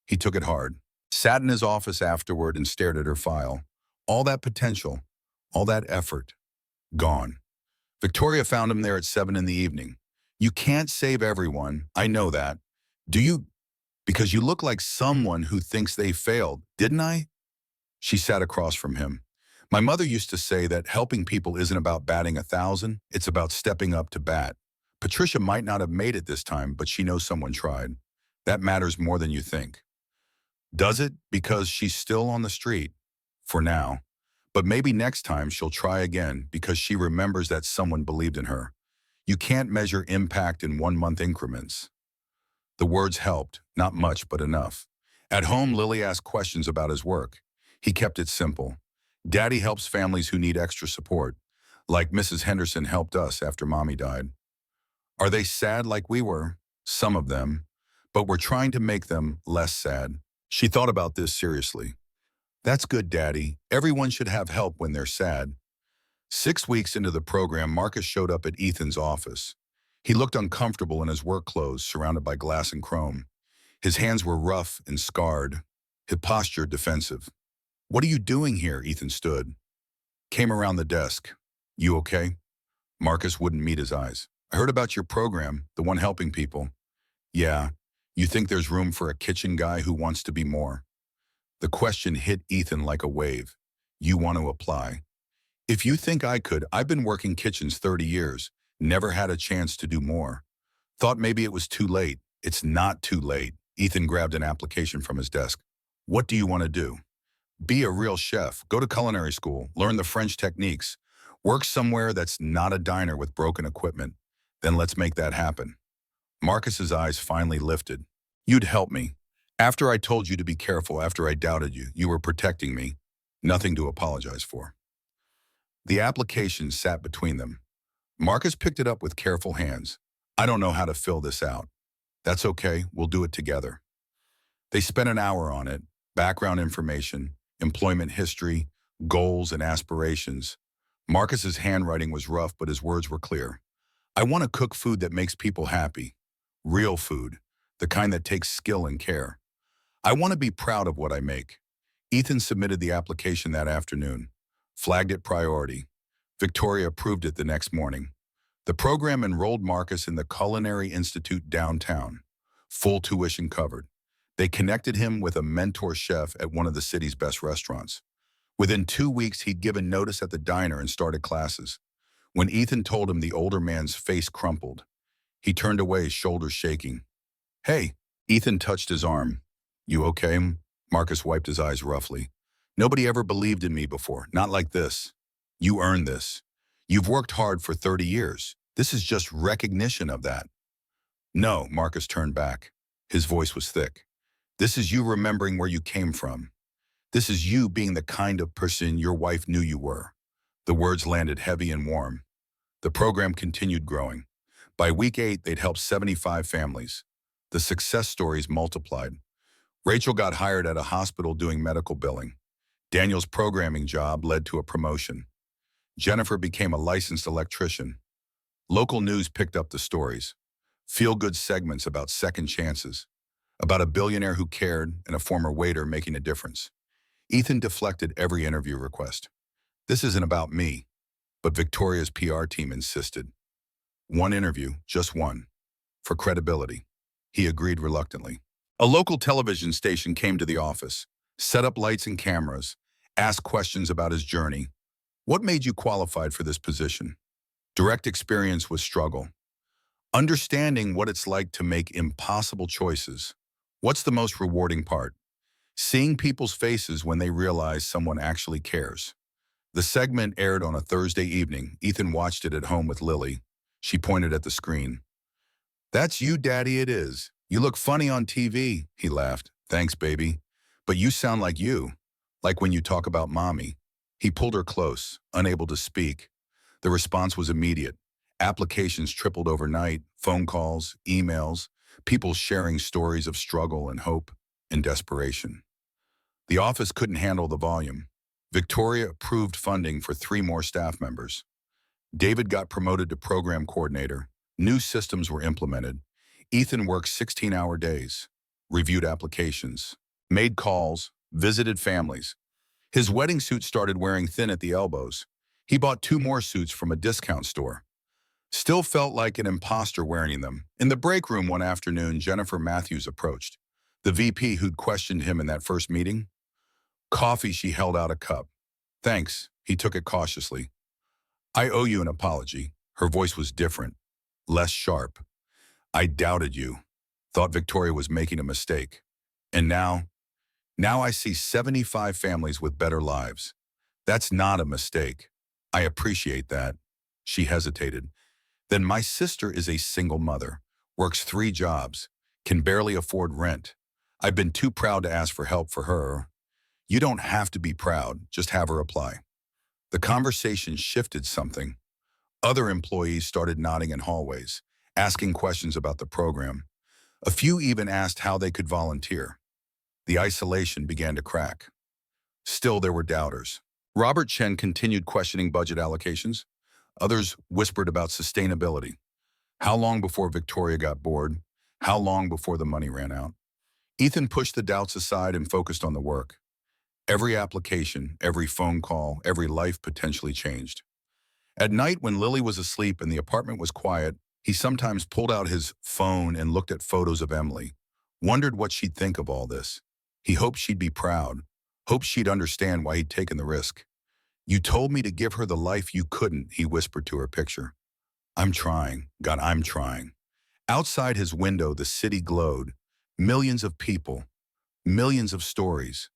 He took it hard, sat in his office afterward and stared at her file. All that potential, all that effort, gone. Victoria found him there at 7 in the evening. "You can't save everyone, I know that. Do you? Because you look like someone who thinks they failed, didn't I?" She sat across from him. "My mother used to say that helping people isn't about batting 1,000, it's about stepping up to bat. Patricia might not have made it this time, but she knows someone tried. That matters more than you think." Does it? Because she's still on the street. For now. But maybe next time she'll try again because she remembers that someone believed in her. You can't measure impact in 1-month increments. The words helped, not much, but enough. At home, Lily asked questions about his work. He kept it simple. "Daddy helps families who need extra support, like Mrs. Henderson helped us after Mommy died." "Are they sad like we were?" "Some of them. But we're trying to make them less sad." She thought about this seriously. "That's good, Daddy. Everyone should have help when they're sad." 6 weeks into the program, Marcus showed up at Ethan's office. He looked uncomfortable in his work clothes, surrounded by glass and chrome. His hands were rough and scarred, his posture defensive. "What are you doing here?" Ethan stood. Came around the desk. "You okay?" Marcus wouldn't meet his eyes. "I heard about your program, the one helping people." "Yeah. You think there's room for a kitchen guy who wants to be more?" The question hit Ethan like a wave. "You want to apply?" "If you think I could, I've been working kitchens 30 years, never had a chance to do more. Thought maybe it was too late." "It's not too late." Ethan grabbed an application from his desk. "What do you want to do?" "Be a real chef, go to culinary school, learn the French techniques, work somewhere that's not a diner with broken equipment. Then let's make that happen." Marcus's eyes finally lifted. "You'd help me. After I told you to be careful, after I doubted you, you were protecting me. Nothing to apologize for." The application sat between them. Marcus picked it up with careful hands. "I don't know how to fill this out." "That's okay, we'll do it together." They spent an hour on it, background information, employment history, goals and aspirations. Marcus's handwriting was rough, but his words were clear. "I want to cook food that makes people happy. Real food, the kind that takes skill and care. I want to be proud of what I make." Ethan submitted the application that afternoon, flagged it priority. Victoria approved it the next morning. The program enrolled Marcus in the Culinary Institute downtown, full tuition covered. They connected him with a mentor chef at one of the city's best restaurants. Within 2 weeks, he'd given notice at the diner and started classes. When Ethan told him, the older man's face crumpled. He turned away, shoulders shaking. "Hey," Ethan touched his arm. "You okay?" Marcus wiped his eyes roughly. "Nobody ever believed in me before, not like this. You earned this. You've worked hard for 30 years. This is just recognition of that." "No," Marcus turned back. His voice was thick. "This is you remembering where you came from. This is you being the kind of person your wife knew you were. The words landed heavy and warm. The program continued growing. By week 8, they'd helped 75 families. The success stories multiplied. Rachel got hired at a hospital doing medical billing. Daniel's programming job led to a promotion. Jennifer became a licensed electrician. Local news picked up the stories. Feel-good segments about second chances, about a billionaire who cared and a former waiter making a difference. Ethan deflected every interview request. This isn't about me, but Victoria's PR team insisted. One interview, just one, for credibility. He agreed reluctantly. A local television station came to the office, set up lights and cameras, asked questions about his journey. What made you qualified for this position? Direct experience with struggle. Understanding what it's like to make impossible choices. What's the most rewarding part? Seeing people's faces when they realize someone actually cares. The segment aired on a Thursday evening. Ethan watched it at home with Lily. She pointed at the screen. "That's you, Daddy, it is. You look funny on TV," he laughed. "Thanks, baby. But you sound like you, like when you talk about Mommy." He pulled her close, unable to speak. The response was immediate. Applications tripled overnight, phone calls, emails, people sharing stories of struggle and hope and desperation. The office couldn't handle the volume. Victoria approved funding for 3 more staff members. David got promoted to program coordinator. New systems were implemented. Ethan worked 16-hour days, reviewed applications, made calls, visited families. His wedding suit started wearing thin at the elbows. He bought 2 more suits from a discount store. Still felt like an imposter wearing them. In the break room one afternoon, Jennifer Matthews approached. The VP who'd questioned him in that first meeting. Coffee, she held out a cup. "Thanks," he took it cautiously. "I owe you an apology." Her voice was different, less sharp. "I doubted you, thought Victoria was making a mistake. And now I see 75 families with better lives. That's not a mistake. I appreciate that." She hesitated. "Then my sister is a single mother, works 3 jobs, can barely afford rent. I've been too proud to ask for help for her." "You don't have to be proud, just have her apply." The conversation shifted something. Other employees started nodding in hallways, asking questions about the program. A few even asked how they could volunteer. The isolation began to crack. Still, there were doubters. Robert Chen continued questioning budget allocations. Others whispered about sustainability. How long before Victoria got bored? How long before the money ran out? Ethan pushed the doubts aside and focused on the work. Every application, every phone call, every life potentially changed. At night, when Lily was asleep and the apartment was quiet, he sometimes pulled out his phone and looked at photos of Emily, wondered what she'd think of all this. He hoped she'd be proud, hoped she'd understand why he'd taken the risk. "You told me to give her the life you couldn't," he whispered to her picture. "I'm trying. God, I'm trying." Outside his window, the city glowed. Millions of people, millions of stories.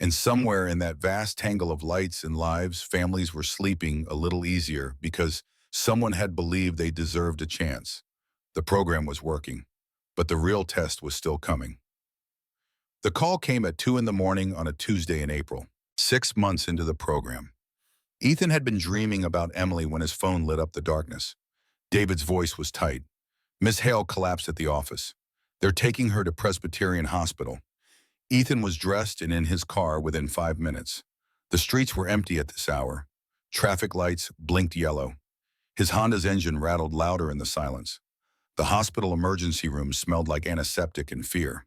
And somewhere in that vast tangle of lights and lives, families were sleeping a little easier because someone had believed they deserved a chance. The program was working, but the real test was still coming. The call came at 2 in the morning on a Tuesday in April, 6 months into the program. Ethan had been dreaming about Emily when his phone lit up the darkness. David's voice was tight. "Miss Hale collapsed at the office. They're taking her to Presbyterian Hospital." Ethan was dressed and in his car within 5 minutes. The streets were empty at this hour. Traffic lights blinked yellow. His Honda's engine rattled louder in the silence. The hospital emergency room smelled like antiseptic and fear.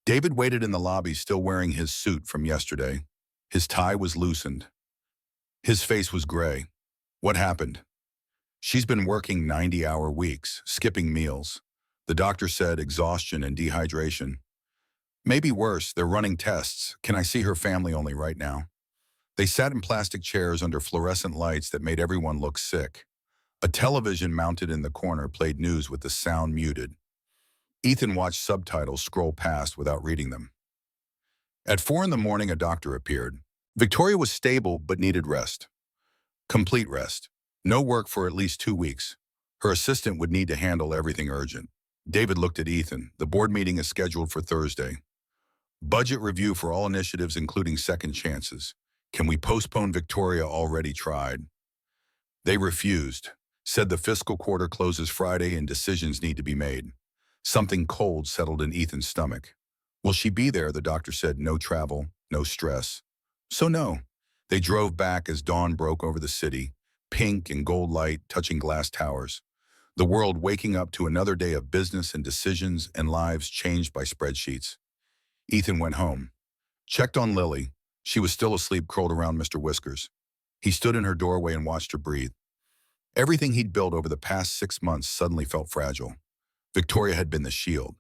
David waited in the lobby, still wearing his suit from yesterday. His tie was loosened. His face was gray. "What happened?" "She's been working 90-hour weeks, skipping meals. The doctor said exhaustion and dehydration. Maybe worse, they're running tests. Can I see her family only right now?" They sat in plastic chairs under fluorescent lights that made everyone look sick. A television mounted in the corner played news with the sound muted. Ethan watched subtitles scroll past without reading them. At 4 in the morning, a doctor appeared. Victoria was stable but needed rest. Complete rest. No work for at least 2 weeks. Her assistant would need to handle everything urgent. David looked at Ethan. "The board meeting is scheduled for Thursday. Budget review for all initiatives, including second chances. Can we postpone? Victoria already tried." They refused, said the fiscal quarter closes Friday and decisions need to be made. Something cold settled in Ethan's stomach. Will she be there? The doctor said no travel, no stress. So no. They drove back as dawn broke over the city, pink and gold light touching glass towers. The world waking up to another day of business and decisions and lives changed by spreadsheets. Ethan went home. Checked on Lily. She was still asleep curled around Mr. Whiskers. He stood in her doorway and watched her breathe. Everything he'd built over the past 6 months suddenly felt fragile. Victoria had been the shield,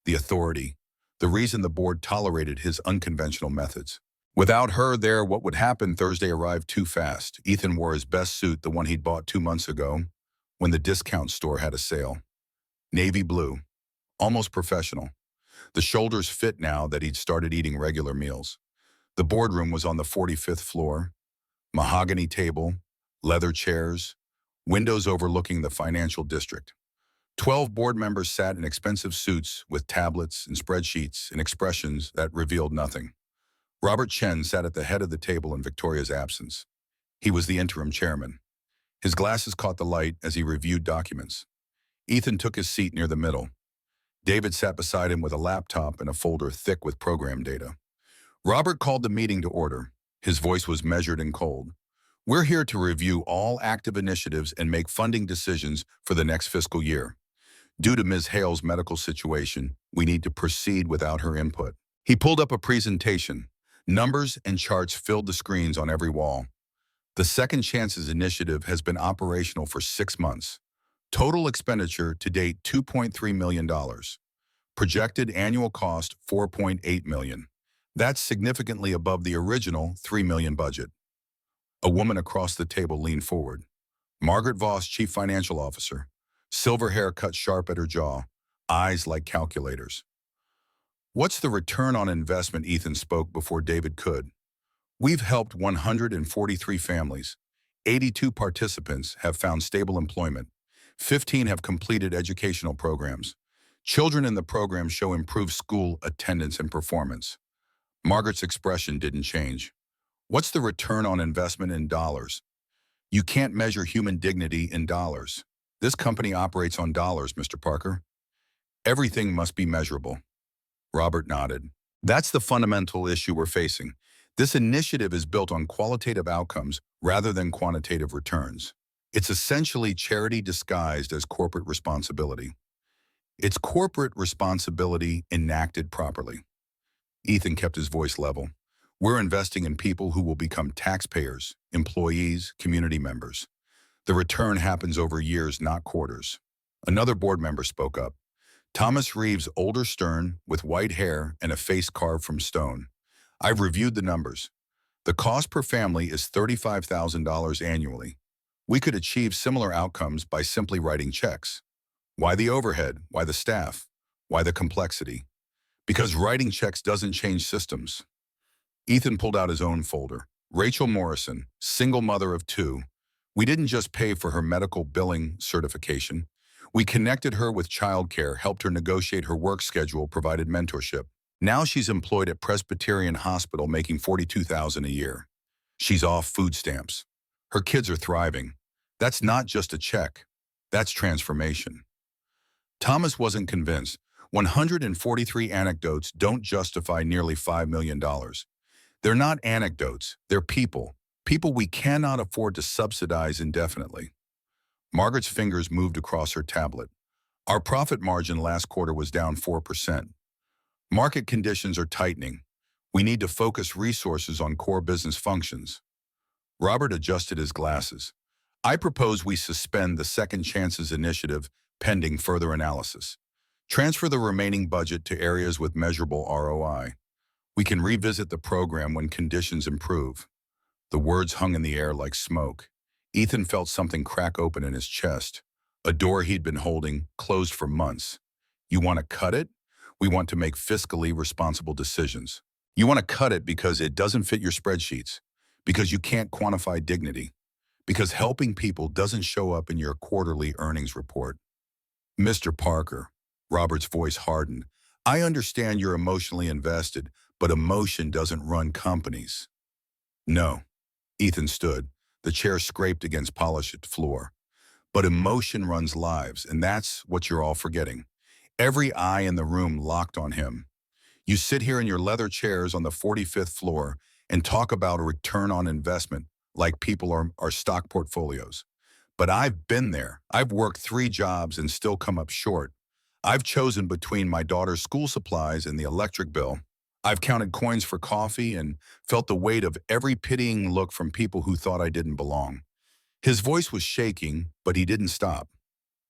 the authority, the reason the board tolerated his unconventional methods. Without her there, what would happen? Thursday arrived too fast. Ethan wore his best suit, the one he'd bought 2 months ago, when the discount store had a sale. Navy blue, almost professional. The shoulders fit now that he'd started eating regular meals. The boardroom was on the 45th floor. Mahogany table, leather chairs, windows overlooking the financial district. 12 board members sat in expensive suits with tablets and spreadsheets and expressions that revealed nothing. Robert Chen sat at the head of the table in Victoria's absence. He was the interim chairman. His glasses caught the light as he reviewed documents. Ethan took his seat near the middle. David sat beside him with a laptop and a folder thick with program data. Robert called the meeting to order. His voice was measured and cold. We're here to review all active initiatives and make funding decisions for the next fiscal year. Due to Ms. Hale's medical situation, we need to proceed without her input. He pulled up a presentation. Numbers and charts filled the screens on every wall. The Second Chances Initiative has been operational for 6 months. Total expenditure to date $2.3 million. Projected annual cost $4.8 million. That's significantly above the original $3 million budget. A woman across the table leaned forward. Margaret Voss, Chief Financial Officer. Silver hair cut sharp at her jaw, eyes like calculators. What's the return on investment? Ethan spoke before David could. We've helped 143 families. 82 participants have found stable employment. 15 have completed educational programs. Children in the program show improved school attendance and performance. Margaret's expression didn't change. What's the return on investment in dollars? You can't measure human dignity in dollars. This company operates on dollars, Mr. Parker. Everything must be measurable. Robert nodded. That's the fundamental issue we're facing. This initiative is built on qualitative outcomes rather than quantitative returns. It's essentially charity disguised as corporate responsibility. It's corporate responsibility enacted properly. Ethan kept his voice level. We're investing in people who will become taxpayers, employees, community members. The return happens over years, not quarters. Another board member spoke up. Thomas Reeves, older, stern, with white hair and a face carved from stone. I've reviewed the numbers. The cost per family is $35,000 annually. We could achieve similar outcomes by simply writing checks. Why the overhead? Why the staff? Why the complexity? Because writing checks doesn't change systems. Ethan pulled out his own folder. Rachel Morrison, single mother of 2. We didn't just pay for her medical billing certification. We connected her with childcare, helped her negotiate her work schedule, provided mentorship. Now she's employed at Presbyterian Hospital making $42,000 a year. She's off food stamps. Her kids are thriving. That's not just a check. That's transformation. Thomas wasn't convinced. 143 anecdotes don't justify nearly $5 million. They're not anecdotes. They're people. People we cannot afford to subsidize indefinitely. Margaret's fingers moved across her tablet. Our profit margin last quarter was down 4%. Market conditions are tightening. We need to focus resources on core business functions. Robert adjusted his glasses. I propose we suspend the Second Chances Initiative pending further analysis. Transfer the remaining budget to areas with measurable ROI. We can revisit the program when conditions improve. The words hung in the air like smoke. Ethan felt something crack open in his chest. A door he'd been holding, closed for months. You want to cut it? We want to make fiscally responsible decisions. You want to cut it because it doesn't fit your spreadsheets, because you can't quantify dignity, because helping people doesn't show up in your quarterly earnings report. Mr. Parker, Robert's voice hardened. I understand you're emotionally invested, but emotion doesn't run companies. No. Ethan stood. The chair scraped against polished floor. But emotion runs lives, and that's what you're all forgetting. Every eye in the room locked on him. You sit here in your leather chairs on the 45th floor and talk about a return on investment like people are stock portfolios. But I've been there. I've worked 3 jobs and still come up short. I've chosen between my daughter's school supplies and the electric bill. I've counted coins for coffee and felt the weight of every pitying look from people who thought I didn't belong. His voice was shaking, but he didn't stop.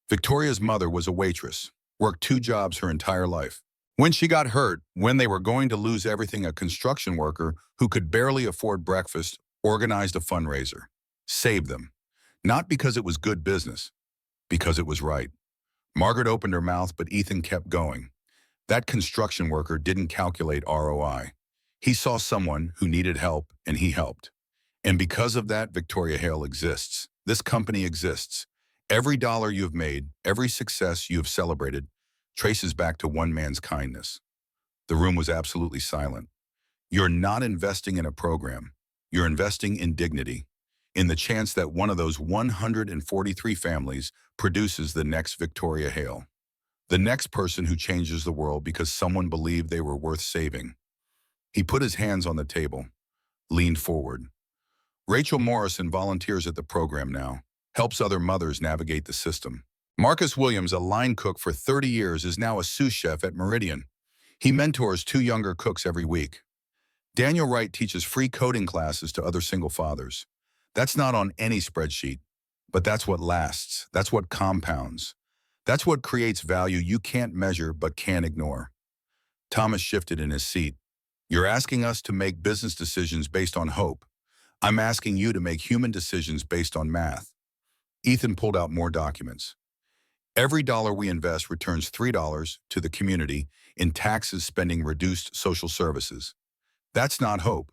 Victoria's mother was a waitress, worked 2 jobs her entire life. When she got hurt, when they were going to lose everything, a construction worker who could barely afford breakfast organized a fundraiser. Saved them. Not because it was good business, because it was right. Margaret opened her mouth, but Ethan kept going. That construction worker didn't calculate ROI. He saw someone who needed help, and he helped. And because of that, Victoria Hale exists. This company exists. Every dollar you've made, every success you've celebrated, traces back to one man's kindness. The room was absolutely silent. You're not investing in a program. You're investing in dignity, in the chance that one of those 143 families produces the next Victoria Hale, the next person who changes the world because someone believed they were worth saving. He put his hands on the table, leaned forward. Rachel Morrison volunteers at the program now, helps other mothers navigate the system. Marcus Williams, a line cook for 30 years, is now a sous chef at Meridian. He mentors 2 younger cooks every week. Daniel Wright teaches free coding classes to other single fathers. That's not on any spreadsheet, but that's what lasts. That's what compounds. That's what creates value you can't measure but can't ignore. Thomas shifted in his seat. You're asking us to make business decisions based on hope. I'm asking you to make human decisions based on math. Ethan pulled out more documents. Every dollar we invest returns $3 to the community in taxes, spending, reduced social services. That's not hope.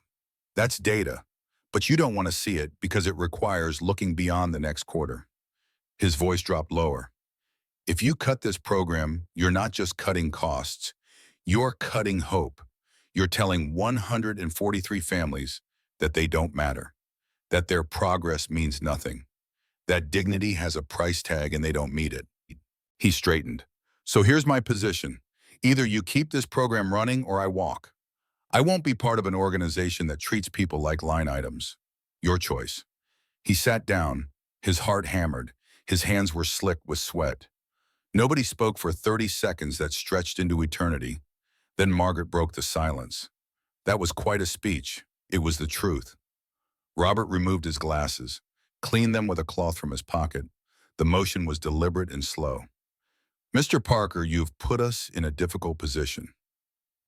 That's data. But you don't want to see it because it requires looking beyond the next quarter. His voice dropped lower. If you cut this program, you're not just cutting costs. You're cutting hope. You're telling 143 families that they don't matter, that their progress means nothing, that dignity has a price tag and they don't meet it. He straightened. So here's my position. Either you keep this program running or I walk. I won't be part of an organization that treats people like line items. Your choice. He sat down, his heart hammered. His hands were slick with sweat. Nobody spoke for 30 seconds that stretched into eternity. Then Margaret broke the silence. That was quite a speech. It was the truth. Robert removed his glasses, cleaned them with a cloth from his pocket. The motion was deliberate and slow. Mr. Parker, you've put us in a difficult position.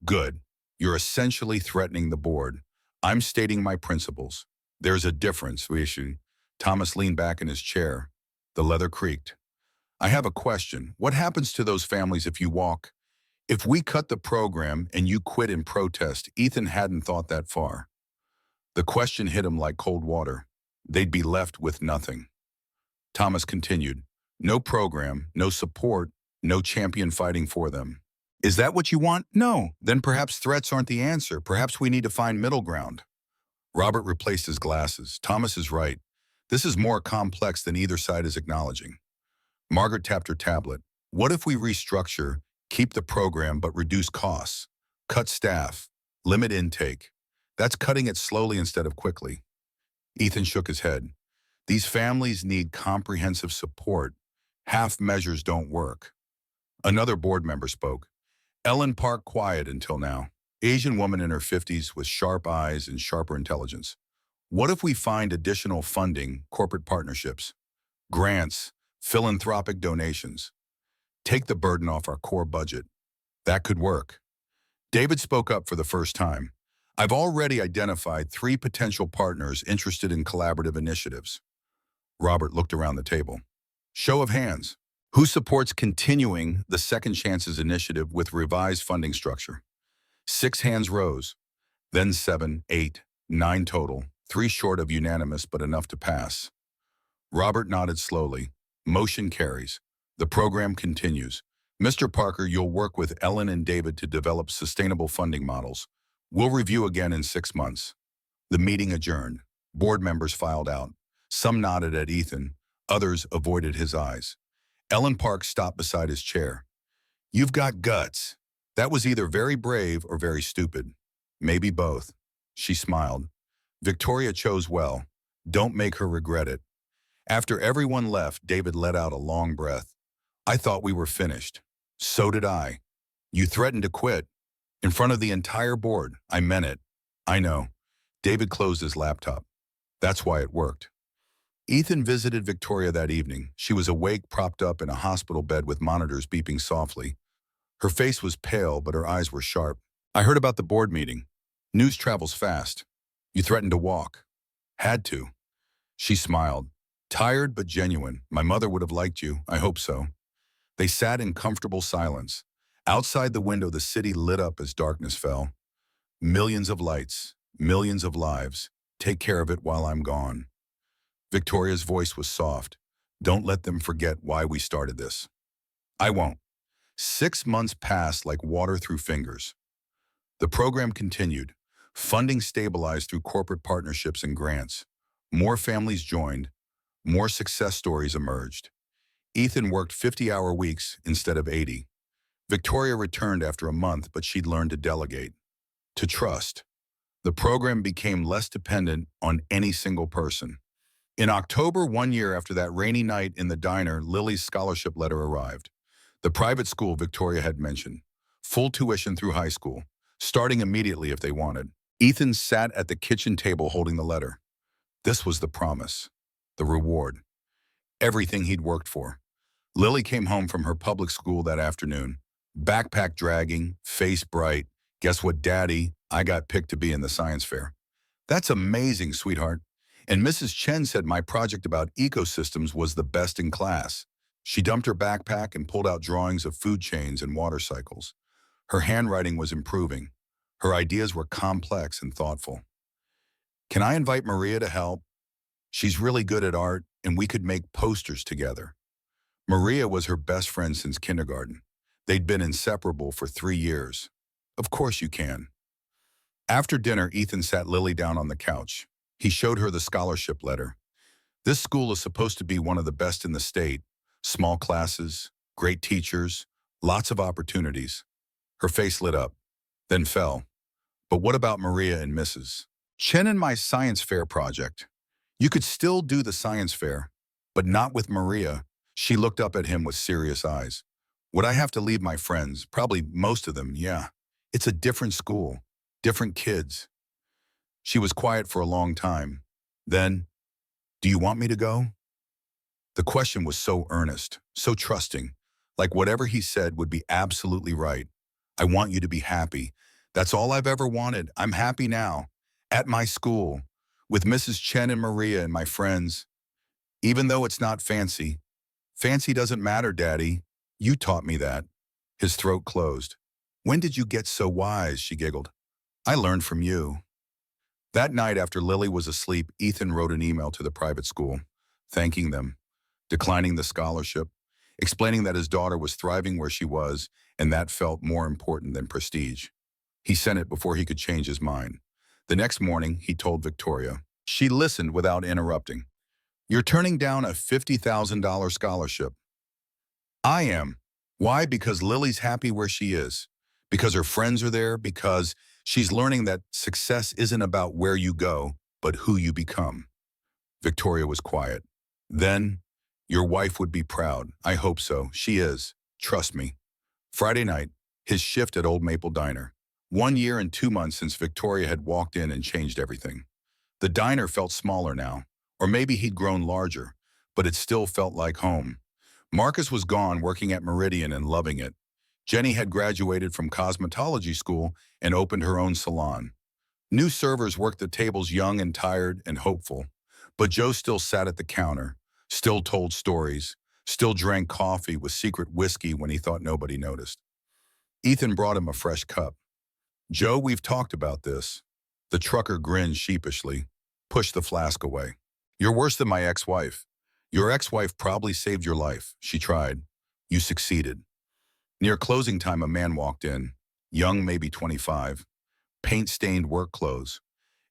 Good. You're essentially threatening the board. I'm stating my principles. There's a difference, we issued. Thomas leaned back in his chair. The leather creaked. I have a question. What happens to those families if you walk? If we cut the program and you quit in protest, Ethan hadn't thought that far. The question hit him like cold water. They'd be left with nothing. Thomas continued. No program, no support, no champion fighting for them. Is that what you want? No. Then perhaps threats aren't the answer. Perhaps we need to find middle ground. Robert replaced his glasses. Thomas is right. This is more complex than either side is acknowledging. Margaret tapped her tablet. What if we restructure, keep the program but reduce costs, cut staff, limit intake? That's cutting it slowly instead of quickly. Ethan shook his head. These families need comprehensive support. Half measures don't work. Another board member spoke. Ellen Park, quiet until now. Asian woman in her 50s with sharp eyes and sharper intelligence. What if we find additional funding, corporate partnerships, grants, philanthropic donations? Take the burden off our core budget. That could work. David spoke up for the first time. I've already identified 3 potential partners interested in collaborative initiatives. Robert looked around the table. Show of hands. Who supports continuing the Second Chances initiative with revised funding structure? 6 hands rose, then 7, 8, 9 total, 3 short of unanimous but enough to pass. Robert nodded slowly. Motion carries. The program continues. Mr. Parker, you'll work with Ellen and David to develop sustainable funding models. We'll review again in 6 months. The meeting adjourned. Board members filed out. Some nodded at Ethan, others avoided his eyes. Ellen Park stopped beside his chair. You've got guts. That was either very brave or very stupid. Maybe both. She smiled. Victoria chose well. Don't make her regret it. After everyone left, David let out a long breath. I thought we were finished. So did I. You threatened to quit. In front of the entire board. I meant it. I know. David closed his laptop. That's why it worked. Ethan visited Victoria that evening. She was awake, propped up in a hospital bed with monitors beeping softly. Her face was pale, but her eyes were sharp. I heard about the board meeting. News travels fast. You threatened to walk. Had to. She smiled. Tired but genuine. My mother would have liked you. I hope so. They sat in comfortable silence. Outside the window, the city lit up as darkness fell. Millions of lights, millions of lives. Take care of it while I'm gone. Victoria's voice was soft. Don't let them forget why we started this. I won't. 6 months passed like water through fingers. The program continued. Funding stabilized through corporate partnerships and grants. More families joined. More success stories emerged. Ethan worked 50-hour weeks instead of 80. Victoria returned after a month, but she'd learned to delegate, to trust. The program became less dependent on any single person. In October, 1 year after that rainy night in the diner, Lily's scholarship letter arrived. The private school Victoria had mentioned. Full tuition through high school, starting immediately if they wanted. Ethan sat at the kitchen table holding the letter. This was the promise, the reward, everything he'd worked for. Lily came home from her public school that afternoon, backpack dragging, face bright. Guess what, Daddy? I got picked to be in the science fair. That's amazing, sweetheart. And Mrs. Chen said my project about ecosystems was the best in class. She dumped her backpack and pulled out drawings of food chains and water cycles. Her handwriting was improving. Her ideas were complex and thoughtful. Can I invite Maria to help? She's really good at art, and we could make posters together. Maria was her best friend since kindergarten. They'd been inseparable for 3 years. Of course you can. After dinner, Ethan sat Lily down on the couch. He showed her the scholarship letter. This school is supposed to be one of the best in the state. Small classes, great teachers, lots of opportunities. Her face lit up, then fell. But what about Maria and Mrs. Chen and my science fair project? You could still do the science fair, but not with Maria. She looked up at him with serious eyes. Would I have to leave my friends? Probably most of them, yeah. It's a different school, different kids. She was quiet for a long time. Then, do you want me to go? The question was so earnest, so trusting, like whatever he said would be absolutely right. I want you to be happy. That's all I've ever wanted. I'm happy now, at my school, with Mrs. Chen and Maria and my friends. Even though it's not fancy. Fancy doesn't matter, Daddy. You taught me that. His throat closed. When did you get so wise? She giggled. I learned from you. That night after Lily was asleep, Ethan wrote an email to the private school, thanking them, declining the scholarship, explaining that his daughter was thriving where she was, and that felt more important than prestige. He sent it before he could change his mind. The next morning, he told Victoria. She listened without interrupting. You're turning down a $50,000 scholarship. I am. Why? Because Lily's happy where she is. Because her friends are there. Because she's learning that success isn't about where you go, but who you become. Victoria was quiet. Then, your wife would be proud. I hope so. She is. Trust me. Friday night, his shift at Old Maple Diner. 1 year and 2 months since Victoria had walked in and changed everything. The diner felt smaller now, or maybe he'd grown larger, but it still felt like home. Marcus was gone, working at Meridian and loving it. Jenny had graduated from cosmetology school and opened her own salon. New servers worked the tables, young and tired and hopeful. But Joe still sat at the counter, still told stories, still drank coffee with secret whiskey when he thought nobody noticed. Ethan brought him a fresh cup. Joe, we've talked about this. The trucker grinned sheepishly, pushed the flask away. You're worse than my ex-wife. Your ex-wife probably saved your life. She tried. You succeeded. Near closing time, a man walked in, young, maybe 25, paint-stained work clothes,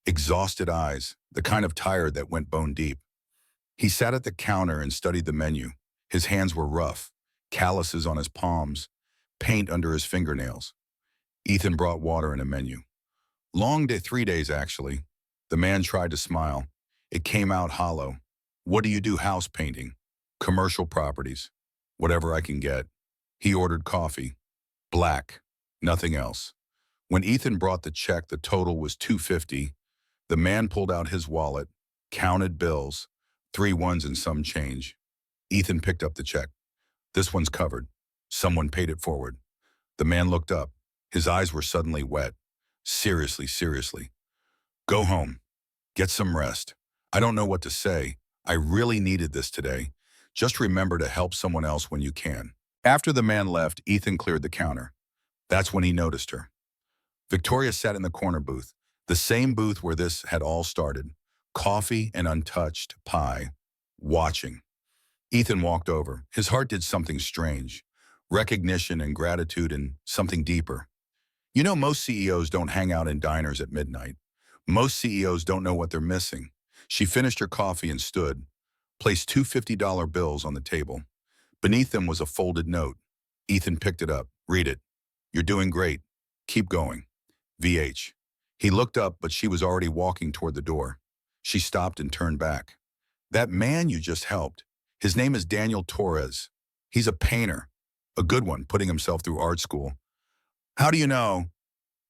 exhausted eyes, the kind of tired that went bone deep. He sat at the counter and studied the menu. His hands were rough, calluses on his palms, paint under his fingernails. Ethan brought water and a menu. Long day, 3 days actually. The man tried to smile. It came out hollow. What do you do? House painting. Commercial properties. Whatever I can get. He ordered coffee. Black. Nothing else. When Ethan brought the check, the total was $250. The man pulled out his wallet, counted bills, 3 ones and some change. Ethan picked up the check. This one's covered. Someone paid it forward. The man looked up. His eyes were suddenly wet. Seriously, seriously. Go home. Get some rest. I don't know what to say. I really needed this today. Just remember to help someone else when you can. After the man left, Ethan cleared the counter. That's when he noticed her. Victoria sat in the corner booth, the same booth where this had all started. Coffee and untouched pie. Watching. Ethan walked over. His heart did something strange. Recognition and gratitude and something deeper. You know, most CEOs don't hang out in diners at midnight. Most CEOs don't know what they're missing. She finished her coffee and stood, placed two $50 bills on the table. Beneath them was a folded note. Ethan picked it up. Read it. You're doing great. Keep going. VH. He looked up, but she was already walking toward the door. She stopped and turned back. That man you just helped, his name is Daniel Torres. He's a painter, a good one, putting himself through art school. How do you know?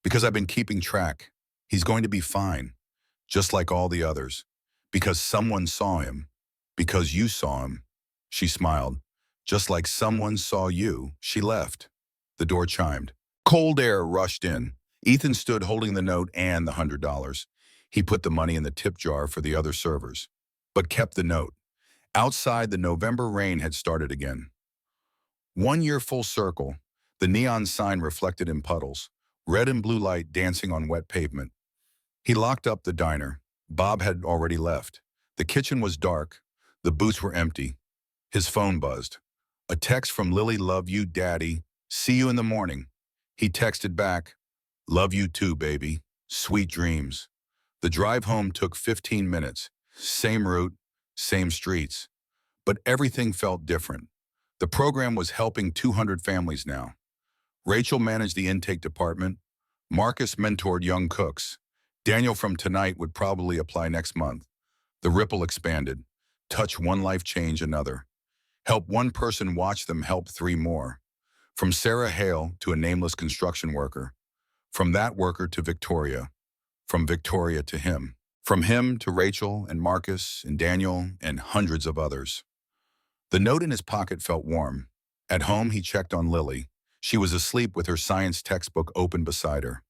Because I've been keeping track. He's going to be fine, just like all the others. Because someone saw him. Because you saw him. She smiled. Just like someone saw you, she left. The door chimed. Cold air rushed in. Ethan stood holding the note and the $100. He put the money in the tip jar for the other servers, but kept the note. Outside, the November rain had started again. 1 year full circle. The neon sign reflected in puddles, red and blue light dancing on wet pavement. He locked up the diner. Bob had already left. The kitchen was dark. The booths were empty. His phone buzzed. A text from Lily. Love you, Daddy. See you in the morning. He texted back, love you too, baby. Sweet dreams. The drive home took 15 minutes. Same route, same streets. But everything felt different. The program was helping 200 families now. Rachel managed the intake department. Marcus mentored young cooks. Daniel from tonight would probably apply next month. The ripple expanded. Touch one life, change another. Help one person, watch them help 3 more. From Sarah Hale to a nameless construction worker. From that worker to Victoria. From Victoria to him. From him to Rachel and Marcus and Daniel and hundreds of others. The note in his pocket felt warm. At home, he checked on Lily. She was asleep with her science textbook open beside her.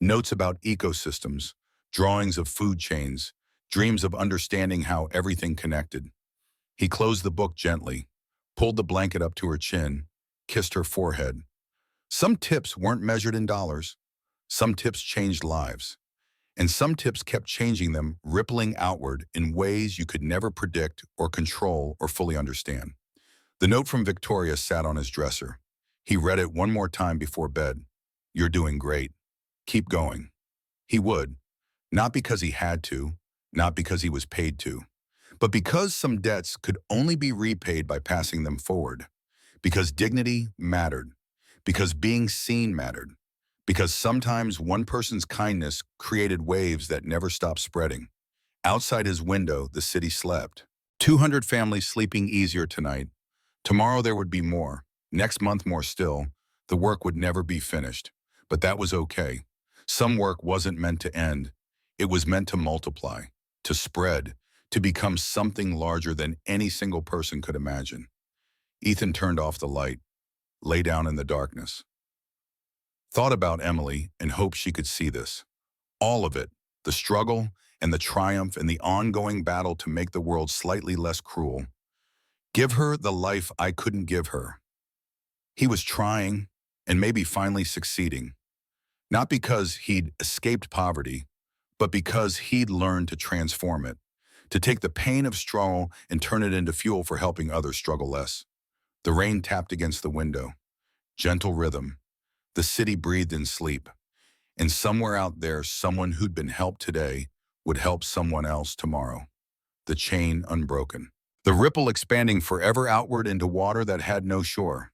Notes about ecosystems, drawings of food chains, dreams of understanding how everything connected. He closed the book gently, pulled the blanket up to her chin, kissed her forehead. Some tips weren't measured in dollars. Some tips changed lives. And some tips kept changing them, rippling outward in ways you could never predict or control or fully understand. The note from Victoria sat on his dresser. He read it one more time before bed. You're doing great. Keep going. He would, not because he had to, not because he was paid to, but because some debts could only be repaid by passing them forward. Because dignity mattered. Because being seen mattered. Because sometimes one person's kindness created waves that never stopped spreading. Outside his window, the city slept. 200 families sleeping easier tonight. Tomorrow there would be more. Next month more still. The work would never be finished. But that was okay. Some work wasn't meant to end. It was meant to multiply, to spread, to become something larger than any single person could imagine. Ethan turned off the light, lay down in the darkness. Thought about Emily and hoped she could see this. All of it, the struggle and the triumph and the ongoing battle to make the world slightly less cruel. Give her the life I couldn't give her. He was trying and maybe finally succeeding. Not because he'd escaped poverty, but because he'd learned to transform it, to take the pain of struggle and turn it into fuel for helping others struggle less. The rain tapped against the window. Gentle rhythm. The city breathed in sleep. And somewhere out there, someone who'd been helped today would help someone else tomorrow. the chain unbroken. The ripple expanding forever outward into water that had no shore.